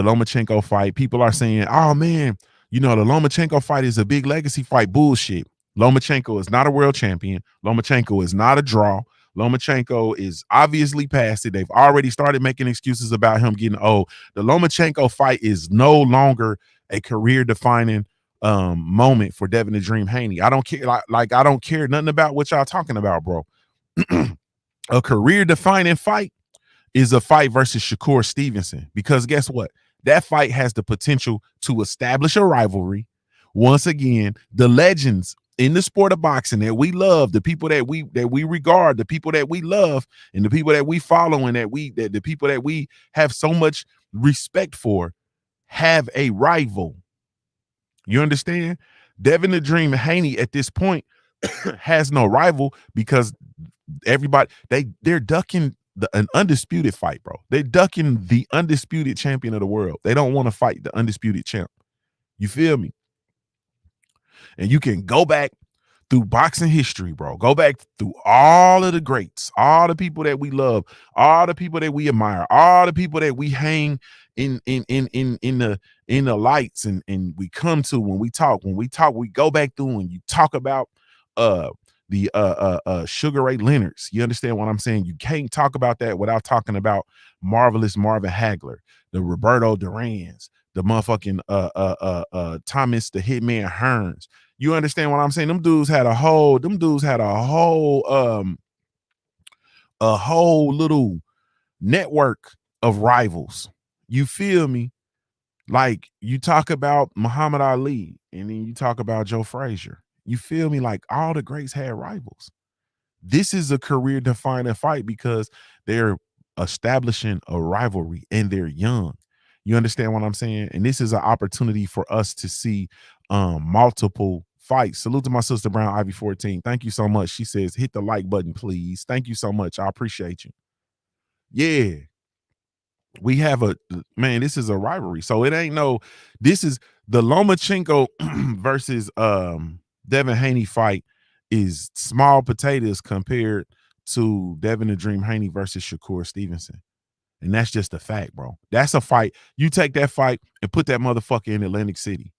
Lomachenko fight. People are saying, oh man, you know, the Lomachenko fight is a big legacy fight. Bullshit. Lomachenko is not a world champion. Lomachenko is not a draw. Lomachenko is obviously past it. They've already started making excuses about him getting old. The Lomachenko fight is no longer a career-defining moment for Devin the Dream Haney. I don't care. Like I don't care nothing about what y'all talking about, bro. A career-defining fight is a fight versus Shakur Stevenson, because guess what? That fight has the potential to establish a rivalry. Once again, the legends in the sport of boxing that we love, the people that we regard, the people that we love, and the people that we follow, and that the people that we have so much respect for, have a rival. You understand? Devin the Dream Haney at this point has no rival because everybody they're ducking an undisputed fight, bro. They're ducking the undisputed champion of the world. They don't want to fight the undisputed champ. You feel me? And you can go back through boxing history, bro. Go back through all of the greats, all the people that we love, all the people that we admire, all the people that we hang in the lights and we come to when we talk. When we talk, we go back through and you talk about the Sugar Ray Leonards. You understand what I'm saying? You can't talk about that without talking about Marvelous Marvin Hagler, the Roberto Durans, the motherfucking Thomas the Hitman Hearns. You understand what I'm saying? Them dudes had a whole little network of rivals. You feel me? Like you talk about Muhammad Ali and then you talk about Joe Frazier. You feel me? Like all the greats had rivals. This is a career defining fight because they're establishing a rivalry and they're young. You understand what I'm saying? And this is an opportunity for us to see multiple fights. Salute to my sister Brown Ivy 14. Thank you so much. She says, hit the like button, please. Thank you so much. I appreciate you. Yeah. We have this is a rivalry. So it ain't this is the Lomachenko versus Devin Haney fight is small potatoes compared to Devin the Dream Haney versus Shakur Stevenson. And that's just a fact, bro. That's a fight. You take that fight and put that motherfucker in Atlantic City.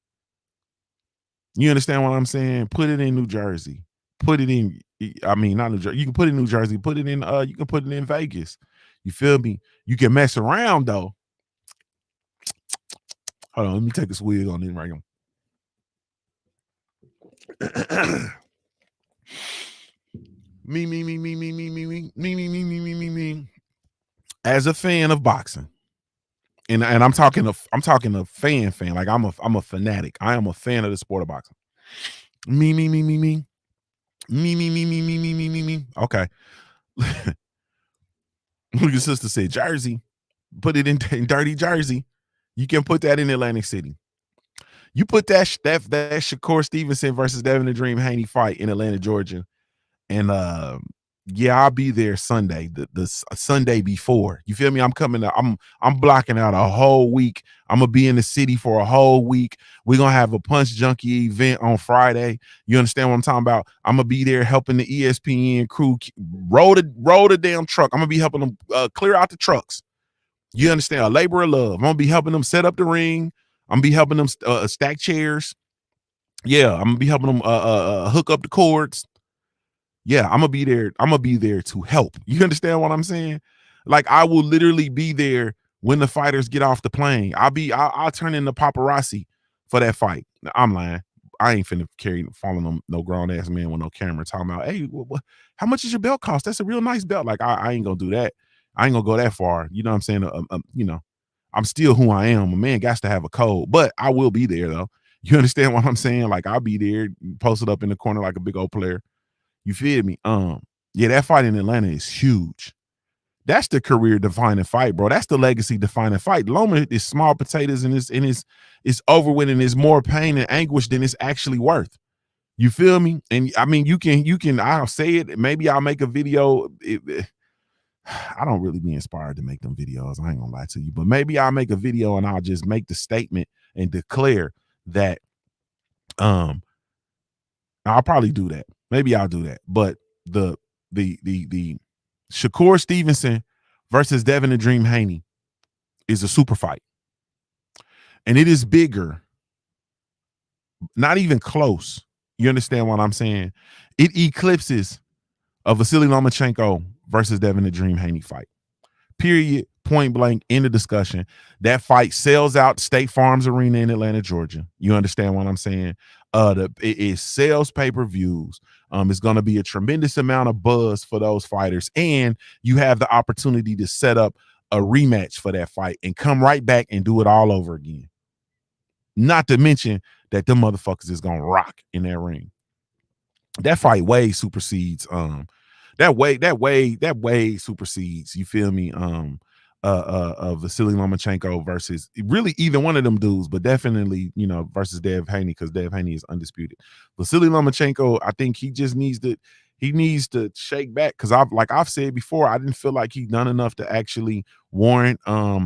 You understand what I'm saying? Put it in New Jersey. Put it in, not New Jersey. You can put it in New Jersey. Put it in, you can put it in Vegas. You feel me? You can mess around though. Hold on, let me take this wig on in right here. Me. As a fan of boxing, and I'm talking a fan. Like I'm a fanatic. I am a fan of the sport of boxing. Me. Okay. Your sister said Jersey. Put it in dirty Jersey. You can put that in Atlantic City. You put that Shakur Stevenson versus Devin the Dream Haney fight in Atlanta, Georgia, and I'll be there Sunday, the Sunday before. You feel me? I'm coming out. I'm blocking out a whole week. I'm gonna be in the city for a whole week. We're gonna have a Punch Junkie event on Friday. You understand what I'm talking about? I'm gonna be there helping the ESPN crew roll the damn truck. I'm gonna be helping them clear out the trucks. You understand? A labor of love. I'm gonna be helping them set up the ring. I'm gonna be helping them stack chairs. Yeah, I'm gonna be helping them hook up the cords. Yeah, I'm gonna be there. I'm gonna be there to help. You understand what I'm saying? Like I will literally be there when the fighters get off the plane. I'll turn in the paparazzi for that fight. I'm lying. I ain't finna following no grown ass man with no camera talking about, hey, how much is your belt cost? That's a real nice belt. Like I ain't gonna do that. I ain't gonna go that far. You know what I'm saying? I'm still who I am. A man got to have a code, but I will be there though. You understand what I'm saying? Like I'll be there, posted up in the corner like a big old player. You feel me? Yeah, that fight in Atlanta is huge. That's the career defining fight, bro. That's the legacy defining fight. Loma is small potatoes and it's over with and it's more pain and anguish than it's actually worth. You feel me? And I mean, you can. I'll say it. Maybe I'll make a video. I don't really be inspired to make them videos. I ain't gonna lie to you, but maybe I'll make a video and I'll just make the statement and declare that. I'll probably do that. Maybe I'll do that. But the Shakur Stevenson versus Devin the Dream Haney is a super fight. And it is bigger. Not even close. You understand what I'm saying? It eclipses a Vasily Lomachenko versus Devin the Dream Haney fight. Period. Point blank. End of discussion. That fight sells out State Farms Arena in Atlanta, Georgia. You understand what I'm saying? It sells pay-per-views. It's going to be a tremendous amount of buzz for those fighters, and you have the opportunity to set up a rematch for that fight and come right back and do it all over again. Not to mention that them motherfuckers is going to rock in that ring. that fight way supersedes that way supersedes, you feel me, Vasily Lomachenko versus really either one of them dudes, but definitely, versus Dev Haney, because Dev Haney is undisputed. Vasily Lomachenko, I think he needs to shake back, because I've said before, I didn't feel like he done enough to actually warrant a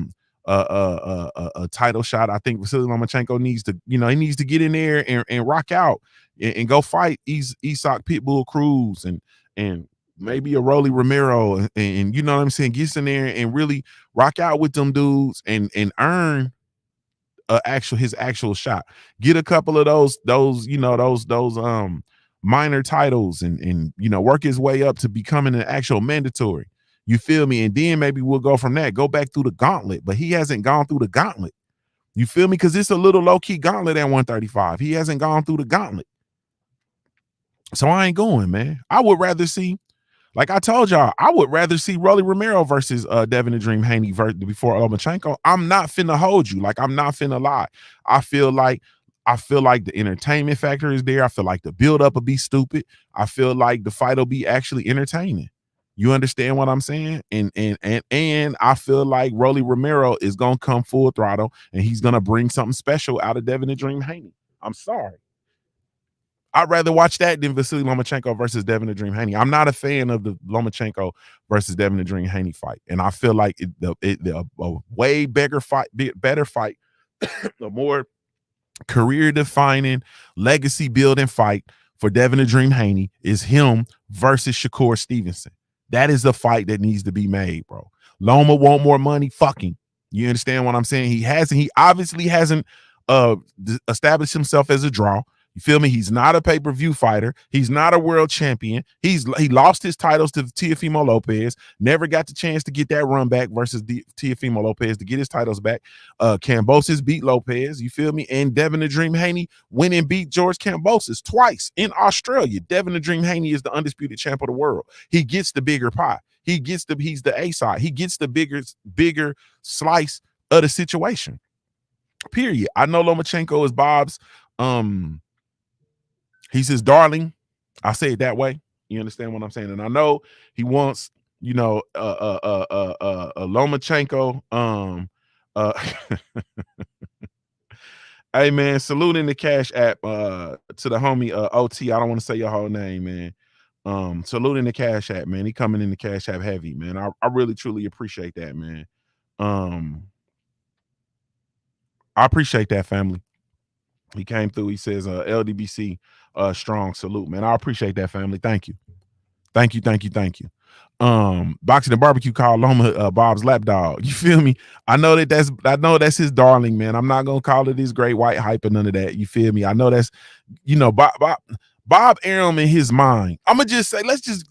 title shot. I think Vasily Lomachenko needs to, he needs to get in there and rock out and go fight Isak Pitbull Cruz and maybe a Rolly Romero, and you know what I'm saying, gets in there and really rock out with them dudes and earn his actual shot. Get a couple of those minor titles and work his way up to becoming an actual mandatory. You feel me? And then maybe we'll go from that, go back through the gauntlet. But he hasn't gone through the gauntlet. You feel me? Because it's a little low-key gauntlet at 135. He hasn't gone through the gauntlet. So I ain't going, man. I would rather see, like I told y'all, I would rather see Rolly Romero versus Devin the Dream Haney before Lomachenko. I'm not finna hold you. Like, I'm not finna lie. I feel like the entertainment factor is there. I feel like the build-up will be stupid. I feel like the fight will be actually entertaining. You understand what I'm saying? And I feel like Rolly Romero is gonna come full throttle and he's gonna bring something special out of Devin the Dream Haney. I'm sorry. I'd rather watch that than Vasily Lomachenko versus Devin the Dream Haney. I'm not a fan of the Lomachenko versus Devin the Dream Haney fight, and I feel like a way better fight, a more career-defining, legacy-building fight for Devin the Dream Haney is him versus Shakur Stevenson. That is the fight that needs to be made, bro. Loma want more money. Fucking, you understand what I'm saying? He obviously hasn't established himself as a draw. You feel me? He's not a pay-per-view fighter. He's not a world champion. He lost his titles to Teofimo Lopez. Never got the chance to get that run back versus Teofimo Lopez to get his titles back. Kambosos beat Lopez. You feel me? And Devin the Dream Haney went and beat George Kambosos twice in Australia. Devin the Dream Haney is the undisputed champ of the world. He gets the bigger pie. He's the A side. He gets the bigger slice of the situation. Period. I know Lomachenko is Bob's he's his darling. I say it that way. You understand what I'm saying? And I know he wants, a Lomachenko. Hey man, saluting the Cash App to the homie OT. I don't want to say your whole name, man. Saluting the Cash App, man. He coming in the Cash App heavy, man. I really truly appreciate that, man. I appreciate that, family. He came through. He says LDBC strong salute, man. I appreciate that, family. Thank you. Boxing and Barbecue called Loma Bob's lapdog. You feel me? I know that's his darling, man. I'm not gonna call it his great white hype or none of that. You feel me? I know that's Bob Arum in his mind. I'm gonna just say, let's just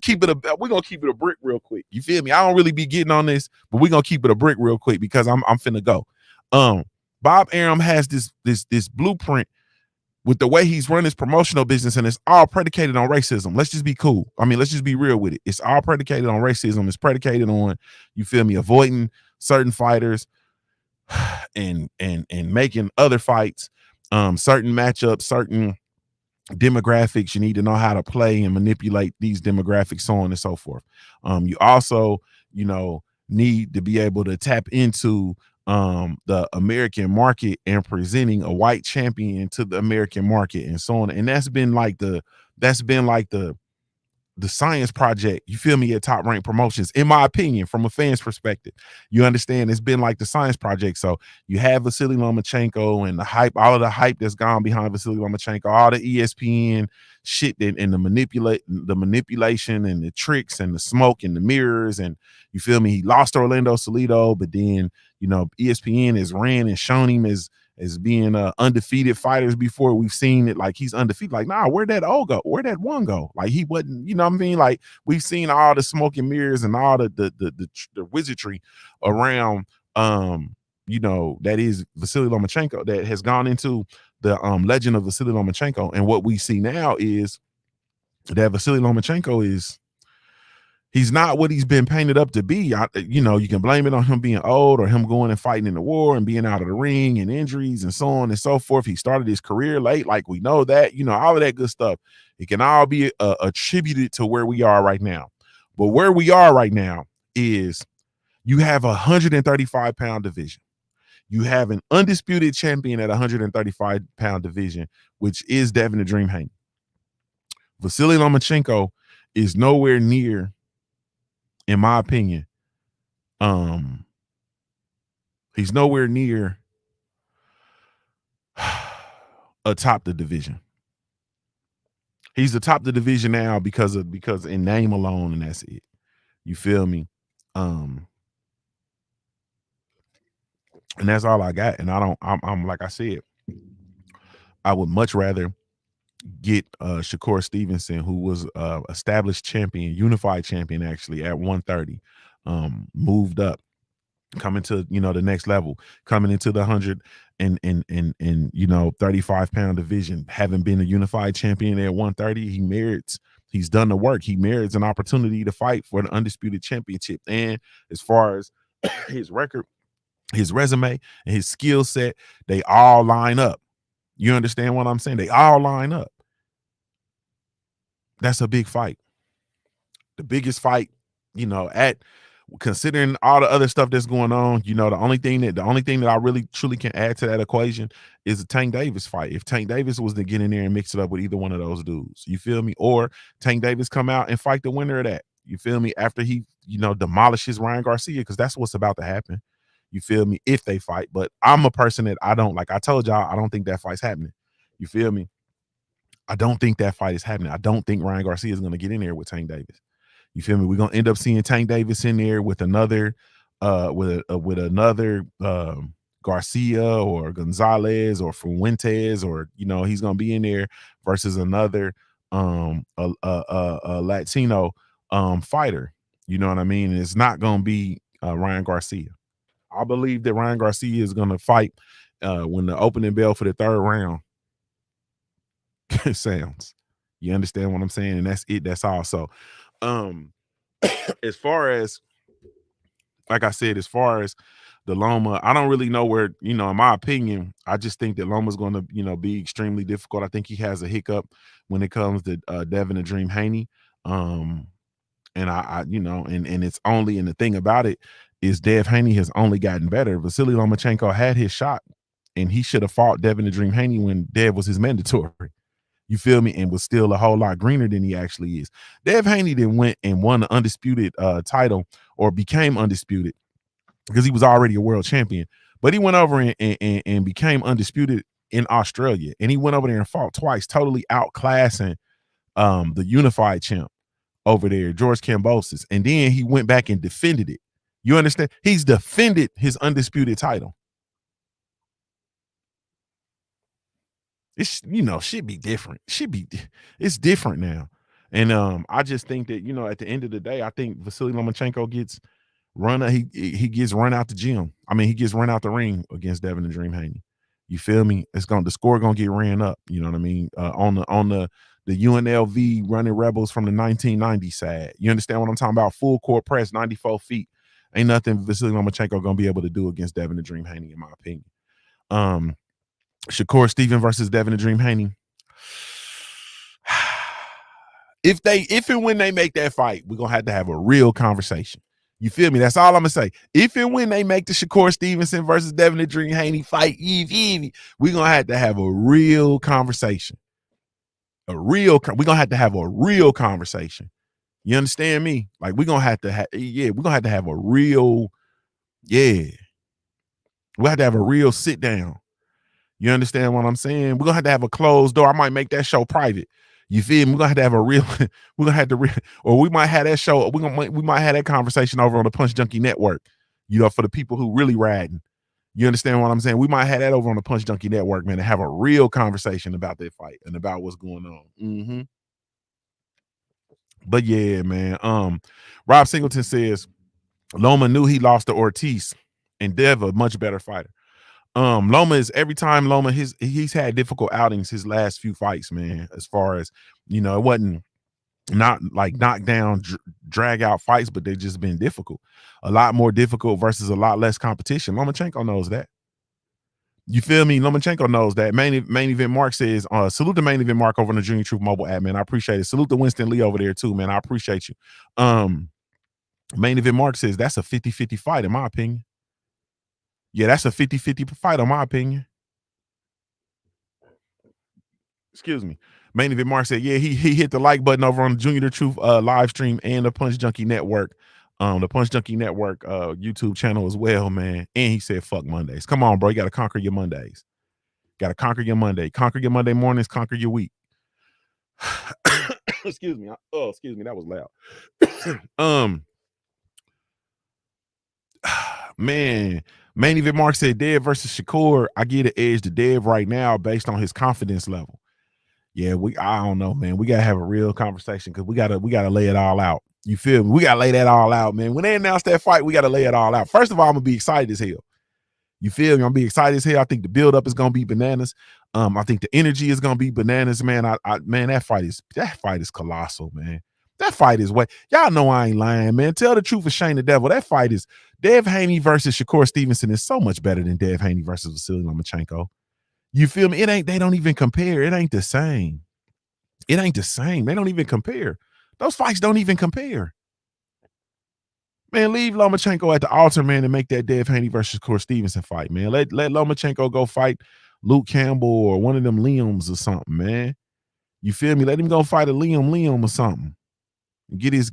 keep it we're gonna keep it a brick real quick. You feel me? I don't really be getting on this, but we're gonna keep it a brick real quick because I'm finna go. Bob Arum has this blueprint with the way he's run his promotional business, and it's all predicated on racism. Let's just be cool. I mean, let's just be real with it. It's all predicated on racism. It's predicated on, you feel me, avoiding certain fighters and making other fights, certain matchups, certain demographics. You need to know how to play and manipulate these demographics, so on and so forth. You also, need to be able to tap into the American market and presenting a white champion to the American market and so on. And that's been like the science project, you feel me, at Top Rank Promotions, in my opinion, from a fan's perspective. You understand? It's been like the science project. So you have Vasily Lomachenko and the hype, all of the hype that's gone behind Vasily Lomachenko, all the ESPN shit and the manipulation and the tricks and the smoke and the mirrors. And you feel me? He lost to Orlando Salido, but then, ESPN has ran and shown him as being undefeated fighters before. We've seen it like he's undefeated. Like, nah, where'd that O go? Where'd that one go? Like, he wasn't, you know what I mean? Like, we've seen all the smoke and mirrors and all the wizardry around, that is Vasily Lomachenko, that has gone into the legend of Vasily Lomachenko. And what we see now is that Vasily Lomachenko is He's not what he's been painted up to be. You can blame it on him being old or him going and fighting in the war and being out of the ring and injuries and so on and so forth. He started his career late, like we know that, all of that good stuff. It can all be attributed to where we are right now. But where we are right now is you have a 135-pound division. You have an undisputed champion at 135-pound division, which is Devin the Dream Haney. Vasily Lomachenko is nowhere near, in my opinion, he's nowhere near atop the division. He's atop the division now because in name alone, and that's it. You feel me? And that's all I got. And I'm like I said, I would much rather get Shakur Stevenson, who was established champion, unified champion actually at 130, moved up, coming to the next level, coming into the 35-pound division, having been a unified champion at 130. He's done the work. He merits an opportunity to fight for the undisputed championship. And as far as his record, his resume, and his skill set, they all line up. You understand what I'm saying? They all line up. That's a big fight. The biggest fight, at considering all the other stuff that's going on, the only thing that I really truly can add to that equation is a Tank Davis fight. If Tank Davis was to get in there and mix it up with either one of those dudes, you feel me? Or Tank Davis come out and fight the winner of that. You feel me? After he, demolishes Ryan Garcia, because that's what's about to happen. You feel me? If they fight. But I'm a person that I told y'all, I don't think that fight's happening. You feel me? I don't think that fight is happening. I don't think Ryan Garcia is going to get in there with Tank Davis. You feel me? We're gonna end up seeing Tank Davis in there with another, Garcia or Gonzalez or Fuentes, or he's gonna be in there versus another Latino fighter. You know what I mean? And it's not gonna be Ryan Garcia. I believe that Ryan Garcia is gonna fight when the opening bell for the third round sounds. You understand what I'm saying? And that's it. That's all. So. As far as, like I said, as far as the Loma, I don't really know where, in my opinion, I just think that Loma's going to, be extremely difficult. I think he has a hiccup when it comes to Devin the Dream Haney. And and it's only, and the thing about it is Dev Haney has only gotten better. Vasily Lomachenko had his shot, and he should have fought Devin the Dream Haney when Dev was his mandatory. You feel me? And was still a whole lot greener than he actually is. Dev Haney then went and won the undisputed title, or became undisputed, because he was already a world champion. But he went over and became undisputed in Australia. And he went over there and fought twice, totally outclassing the unified champ over there, George Kambosos. And then he went back and defended it. You understand? He's defended his undisputed title. It's, should be different. It's different now. And I just think that, at the end of the day, I think Vasily Lomachenko gets he gets run out the gym. I mean, he gets run out the ring against Devin the Dream Haney. You feel me? The score gonna get ran up. You know what I mean? On the UNLV running Rebels from the 1990 side. You understand what I'm talking about? Full court press, 94 feet. Ain't nothing Vasily Lomachenko gonna be able to do against Devin the Dream Haney, in my opinion. Shakur Stevenson versus Devin the Dream Haney. If and when they make that fight, we're gonna have to have a real conversation. You feel me? That's all I'm gonna say. If and when they make the Shakur Stevenson versus Devin the Dream Haney fight, we're gonna have to have a real conversation. We're gonna have to have a real conversation. You understand me? Like, we're gonna have to have a real, we'll have to have a real sit down. You understand what I'm saying? We're gonna have to have a closed door. I might make that show private. You feel me? We're gonna have to have a real, or we might have that show. We might have that conversation over on the Punch Junkie Network, for the people who really riding. You understand what I'm saying? We might have that over on the Punch Junkie Network, man, and have a real conversation about that fight and about what's going on. But yeah, man. Rob Singleton says Loma knew he lost to Ortiz, and Dev a much better fighter. Loma is, every time Loma, he's had difficult outings his last few fights, man. As far as, it not like knockdown, drag out fights, but they've just been difficult. A lot more difficult versus a lot less competition. Lomachenko knows that. You feel me? Lomachenko knows that. Main Event Mark says, salute the Main Event Mark over on the Junkie Truth mobile app, man. I appreciate it. Salute to Winston Lee over there too, man. I appreciate you. Main Event Mark says that's a 50-50 fight, in my opinion. Yeah, that's a 50-50 fight, in my opinion. Excuse me. Main Event Mark said, yeah, he hit the like button over on the Junior the Truth live stream and the Punch Junkie Network. The Punch Junkie Network YouTube channel as well, man. And he said, fuck Mondays. Come on, bro. You got to conquer your Mondays. Got to conquer your Monday. Conquer your Monday mornings. Conquer your week. Excuse me. Oh, excuse me. That was loud. Man, Main Event Mark said Dev versus Shakur. I get an edge to Dev right now based on his confidence level. Yeah, I don't know, man. We gotta have a real conversation because we gotta lay it all out. You feel me? We gotta lay that all out, man. When they announce that fight, we gotta lay it all out. First of all, I'm gonna be excited as hell. You feel me? I'm gonna be excited as hell. I think the build-up is gonna be bananas. I think the energy is gonna be bananas, man. Man, that fight is colossal, man. That fight is what y'all know. I ain't lying, man. Tell the truth or shame the devil. That fight is Dev Haney versus Shakur Stevenson is so much better than Dev Haney versus Vasily Lomachenko. You feel me? They don't even compare. It ain't the same. It ain't the same. They don't even compare. Those fights don't even compare. Man, leave Lomachenko at the altar, man, and make that Dev Haney versus Shakur Stevenson fight, man. Let Lomachenko go fight Luke Campbell or one of them Liams or something, man. You feel me? Let him go fight a Liam or something. Get his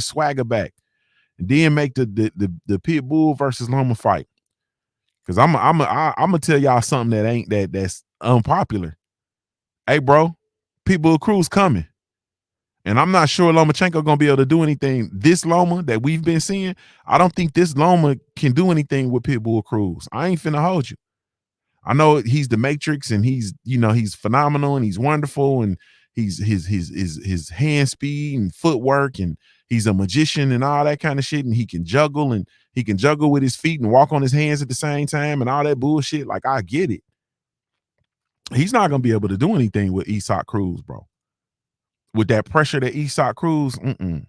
swagger back. And then make the Pitbull versus Loma fight. Cause I'm gonna tell y'all something that's unpopular. Hey, bro, Pitbull Crew's coming. And I'm not sure Lomachenko gonna be able to do anything. This Loma that we've been seeing, I don't think this Loma can do anything with Pitbull Cruz. I ain't finna hold you. I know he's the Matrix and he's phenomenal and he's wonderful and he's his hand speed and footwork and he's a magician and all that kind of shit and he can juggle with his feet and walk on his hands at the same time and all that bullshit. Like, I get it. He's not gonna be able to do anything with Isak Cruz, bro. With that pressure that Isak Cruz, And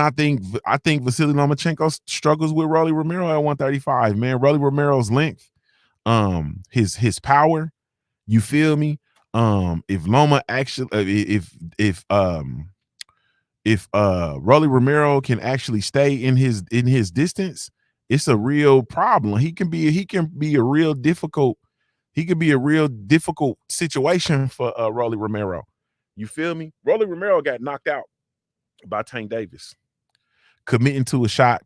I think Vasily Lomachenko struggles with Rolly Romero at 135. Man, Rolly Romero's length, his power. You feel me? If Loma actually, if Rolly Romero can actually stay in his distance, it's a real problem. He can be a real difficult. He could be a real difficult situation for Rolly Romero. You feel me? Rolly Romero got knocked out by Tank Davis, committing to a shot,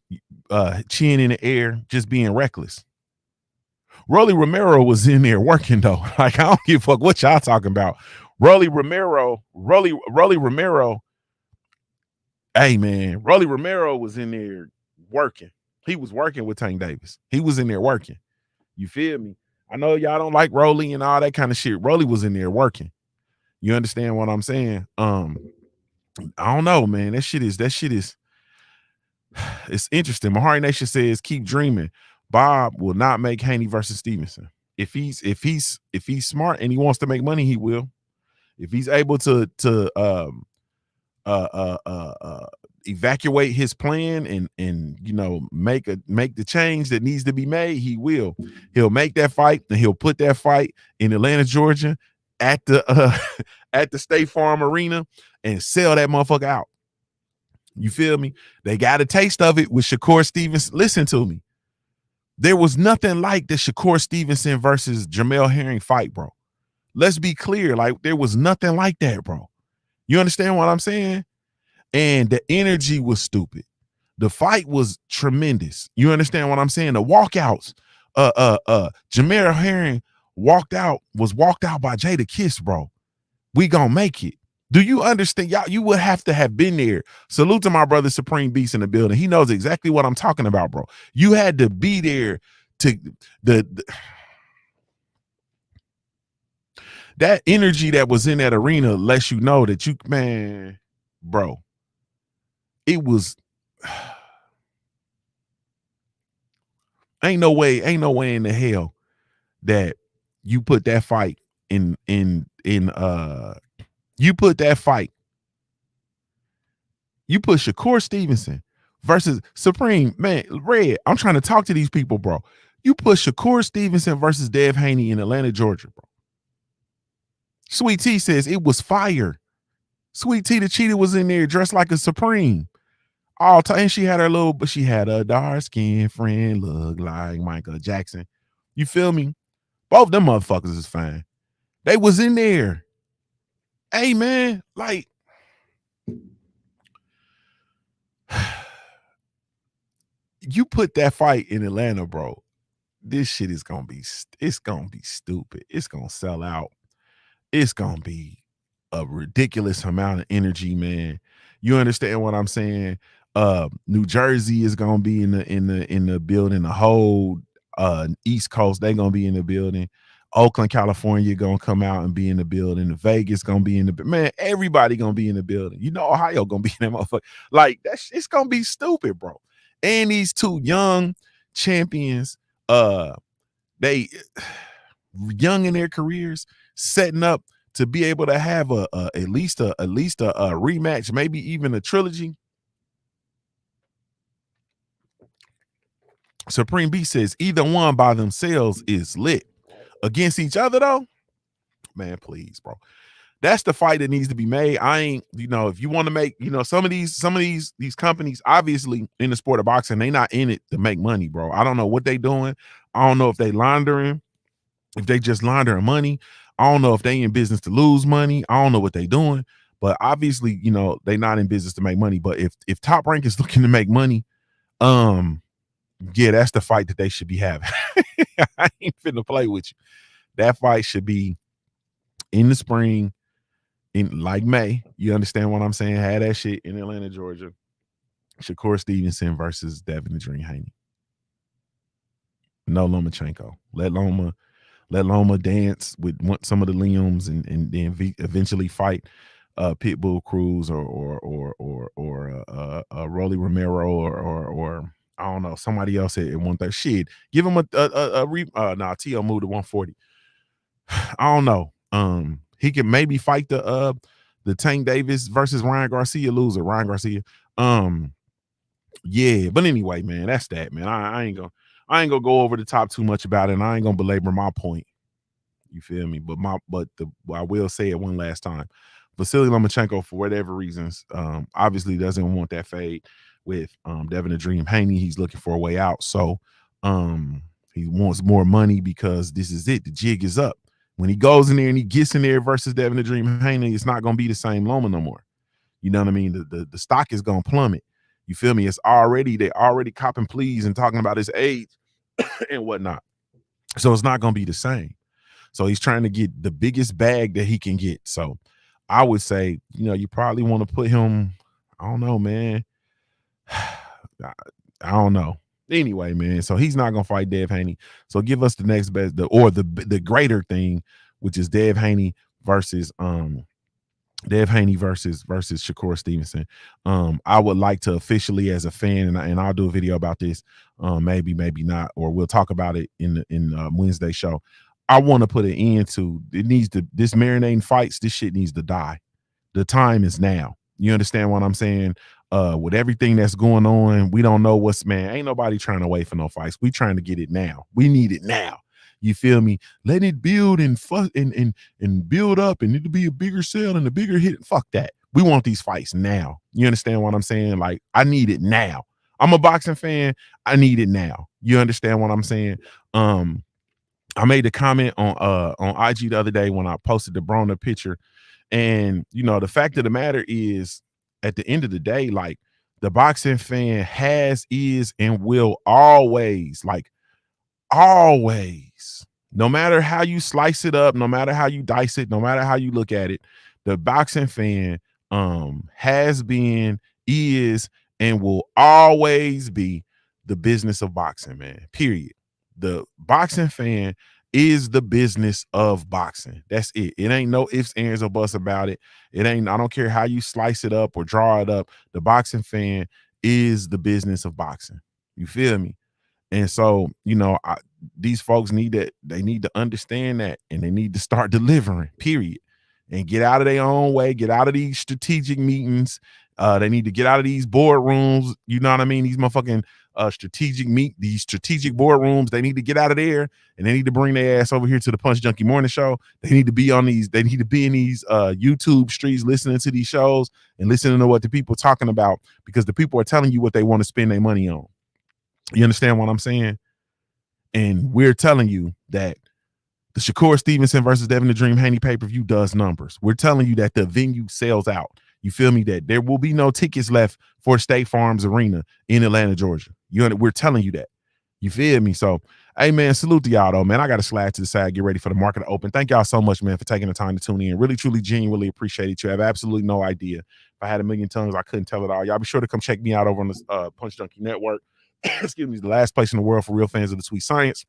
chin in the air, just being reckless. Rolly Romero was in there working though. Like, I don't give a fuck what y'all talking about. Rolly Romero. Hey man, Rolly Romero was in there working. He was working with Tank Davis. He was in there working. You feel me? I know y'all don't like Rolly and all that kind of shit. Rolly was in there working. You understand what I'm saying? I don't know, man. That shit is it's interesting. Mahari Nation says keep dreaming. Bob will not make Haney versus Stevenson. If he's smart and he wants to make money, he will. If he's able to evacuate his plan and make the change that needs to be made, he will. He'll make that fight and he'll put that fight in Atlanta, Georgia at the at the State Farm Arena and sell that motherfucker out. You feel me? They got a taste of it with Shakur Stevenson. Listen to me. There was nothing like the Shakur Stevenson versus Jamel Herring fight, bro. Let's be clear. Like, there was nothing like that, bro. You understand what I'm saying? And the energy was stupid. The fight was tremendous. You understand what I'm saying? The walkouts. Jamel Herring walked out by Jada Kiss, bro. We gonna make it. Do you understand? Y'all, you would have to have been there. Salute to my brother Supreme Beast in the building. He knows exactly what I'm talking about, bro. You had to be there to that energy that was in that arena lets you know that man, bro, it was ain't no way in the hell that you put that fight in you put that fight You put Shakur Stevenson versus Supreme, man, Red. I'm trying to talk to these people, bro. You put Shakur Stevenson versus Dev Haney in Atlanta, Georgia, bro. Sweet T says it was fire. Sweet T the cheetah was in there dressed like a Supreme. All time, and she had her little, but she had a dark skinned friend look like Michael Jackson. You feel me? Both them motherfuckers is fine. They was in there. Hey man, like you put that fight in Atlanta, bro. This shit is gonna be, it's gonna be stupid. It's gonna sell out. It's gonna be a ridiculous amount of energy, man. You understand what I'm saying? New Jersey is gonna be in the building. The whole East Coast, they're gonna be in the building. Oakland, California gonna come out and be in the building. Vegas gonna be in the, man, everybody gonna be in the building. You know, Ohio gonna be in that motherfucker. Like that's, it's gonna be stupid, bro. And these two young champions, they young in their careers, setting up to be able to have at least a rematch, maybe even a trilogy. Supreme B says either one by themselves is lit. Against each other though, man, please, bro. That's the fight that needs to be made. I ain't, if you want to make, some of these companies, obviously in the sport of boxing, they not in it to make money, bro. I don't know what they doing. I don't know if they laundering, if they just laundering money. I don't know if they in business to lose money. I don't know what they doing, but obviously, they not in business to make money. But if Top Rank is looking to make money, yeah, that's the fight that they should be having. I ain't finna play with you. That fight should be in the spring, in like May. You understand what I'm saying? Had that shit in Atlanta, Georgia. Shakur Stevenson versus Devin the Dream Haney. No Lomachenko. Let Loma dance with some of the limbs and then eventually fight Pitbull Cruz or Rolly Romero or I don't know, somebody else at 130. Shit, give him Tio moved to 140. I don't know. He can maybe fight the Tank Davis versus Ryan Garcia loser. Ryan Garcia. Yeah, but anyway, man, that's that, man. I ain't gonna go over the top too much about it, and I ain't gonna belabor my point. You feel me? But I will say it one last time. Vasily Lomachenko, for whatever reasons, obviously doesn't want that fade with Devin the Dream Haney. He's looking for a way out. So he wants more money because this is it. The jig is up. When he goes in there and he gets in there versus Devin the Dream Haney, it's not gonna be the same Loma no more. You know what I mean? The stock is gonna plummet. You feel me? They already copping pleas and talking about his age and whatnot. So it's not gonna be the same. So he's trying to get the biggest bag that he can get. So I would say, you probably want to put him, I don't know, man. I don't know. Anyway, man. So he's not gonna fight Dev Haney. So give us the next best, the greater thing, which is Dev Haney versus Shakur Stevenson. I would like to officially, as a fan, and I'll do a video about this, maybe not, or we'll talk about it in Wednesday show. I want to put an end to this marinating fights. This shit needs to die. The time is now. You understand what I'm saying? With everything that's going on, we don't know ain't nobody trying to wait for no fights. We trying to get it now. We need it now. You feel me? Let it build and build up, and it'll be a bigger sale and a bigger hit. Fuck that. We want these fights now. You understand what I'm saying? Like, I need it now. I'm a boxing fan. I need it now. You understand what I'm saying? I made a comment on IG the other day when I posted the Broner picture, and the fact of the matter is, at the end of the day, like, the boxing fan is and will always, no matter how you slice it up, no matter how you dice it, no matter how you look at it, the boxing fan has been, is, and will always be the business of boxing, man. Period. The boxing fan is the business of boxing. That's it. It ain't no ifs, ands, or buts about it. I don't care how you slice it up or draw it up. The boxing fan is the business of boxing. You feel me? And so, these folks need to understand that, and they need to start delivering, period. And get out of their own way, get out of these strategic meetings They need to get out of these boardrooms. You know what I mean? These motherfucking these strategic boardrooms. They need to get out of there, and they need to bring their ass over here to the Punch Junkie Morning Show. They need to be on these. They need to be in these YouTube streets, listening to these shows and listening to what the people are talking about, because the people are telling you what they want to spend their money on. You understand what I'm saying? And we're telling you that the Shakur Stevenson versus Devin the Dream Haney pay-per-view does numbers. We're telling you that the venue sells out. You feel me? That there will be no tickets left for State Farm's Arena in Atlanta, Georgia. We're telling you that. You feel me? So, hey, man, salute to y'all, though, man. I got to slide to the side, get ready for the market to open. Thank y'all so much, man, for taking the time to tune in. Really, truly, genuinely appreciate it. You have absolutely no idea. If I had a million tongues, I couldn't tell it all. Y'all be sure to come check me out over on the Punch Junkie Network. Excuse me, the last place in the world for real fans of the sweet science.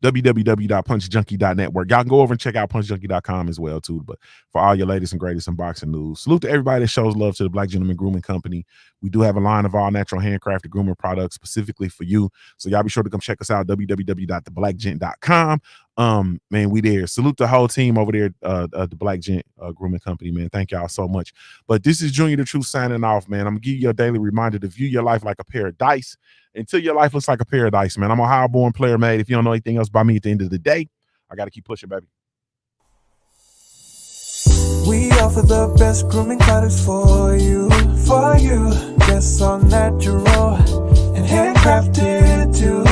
www.punchjunkie.network. Y'all can go over and check out punchjunkie.com as well too. But for all your latest and greatest unboxing news, salute to everybody that shows love to the Black Gentleman Grooming Company. We do have a line of all natural handcrafted grooming products specifically for you, so y'all be sure to come check us out. www.theblackgent.com. Man, we there. Salute the whole team over there at the Black Gent Grooming Company, man. Thank y'all so much. But this is Junior the Truth signing off, man. I'm gonna give you a daily reminder to view your life like a pair of dice until your life looks like a pair of dice, man. I'm a high-born player, mate. If you don't know anything else about me, at the end of the day, I gotta keep pushing, baby. We offer the best grooming products for you. Yes, all natural and handcrafted too.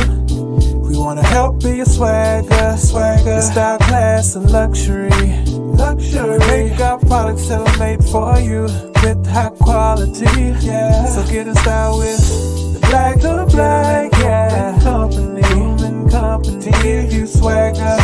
We wanna help be your swagger, style, class, and luxury. Make our products tailor-made for you with high quality. Yeah. So get in style with the Black Company. To give you swagger.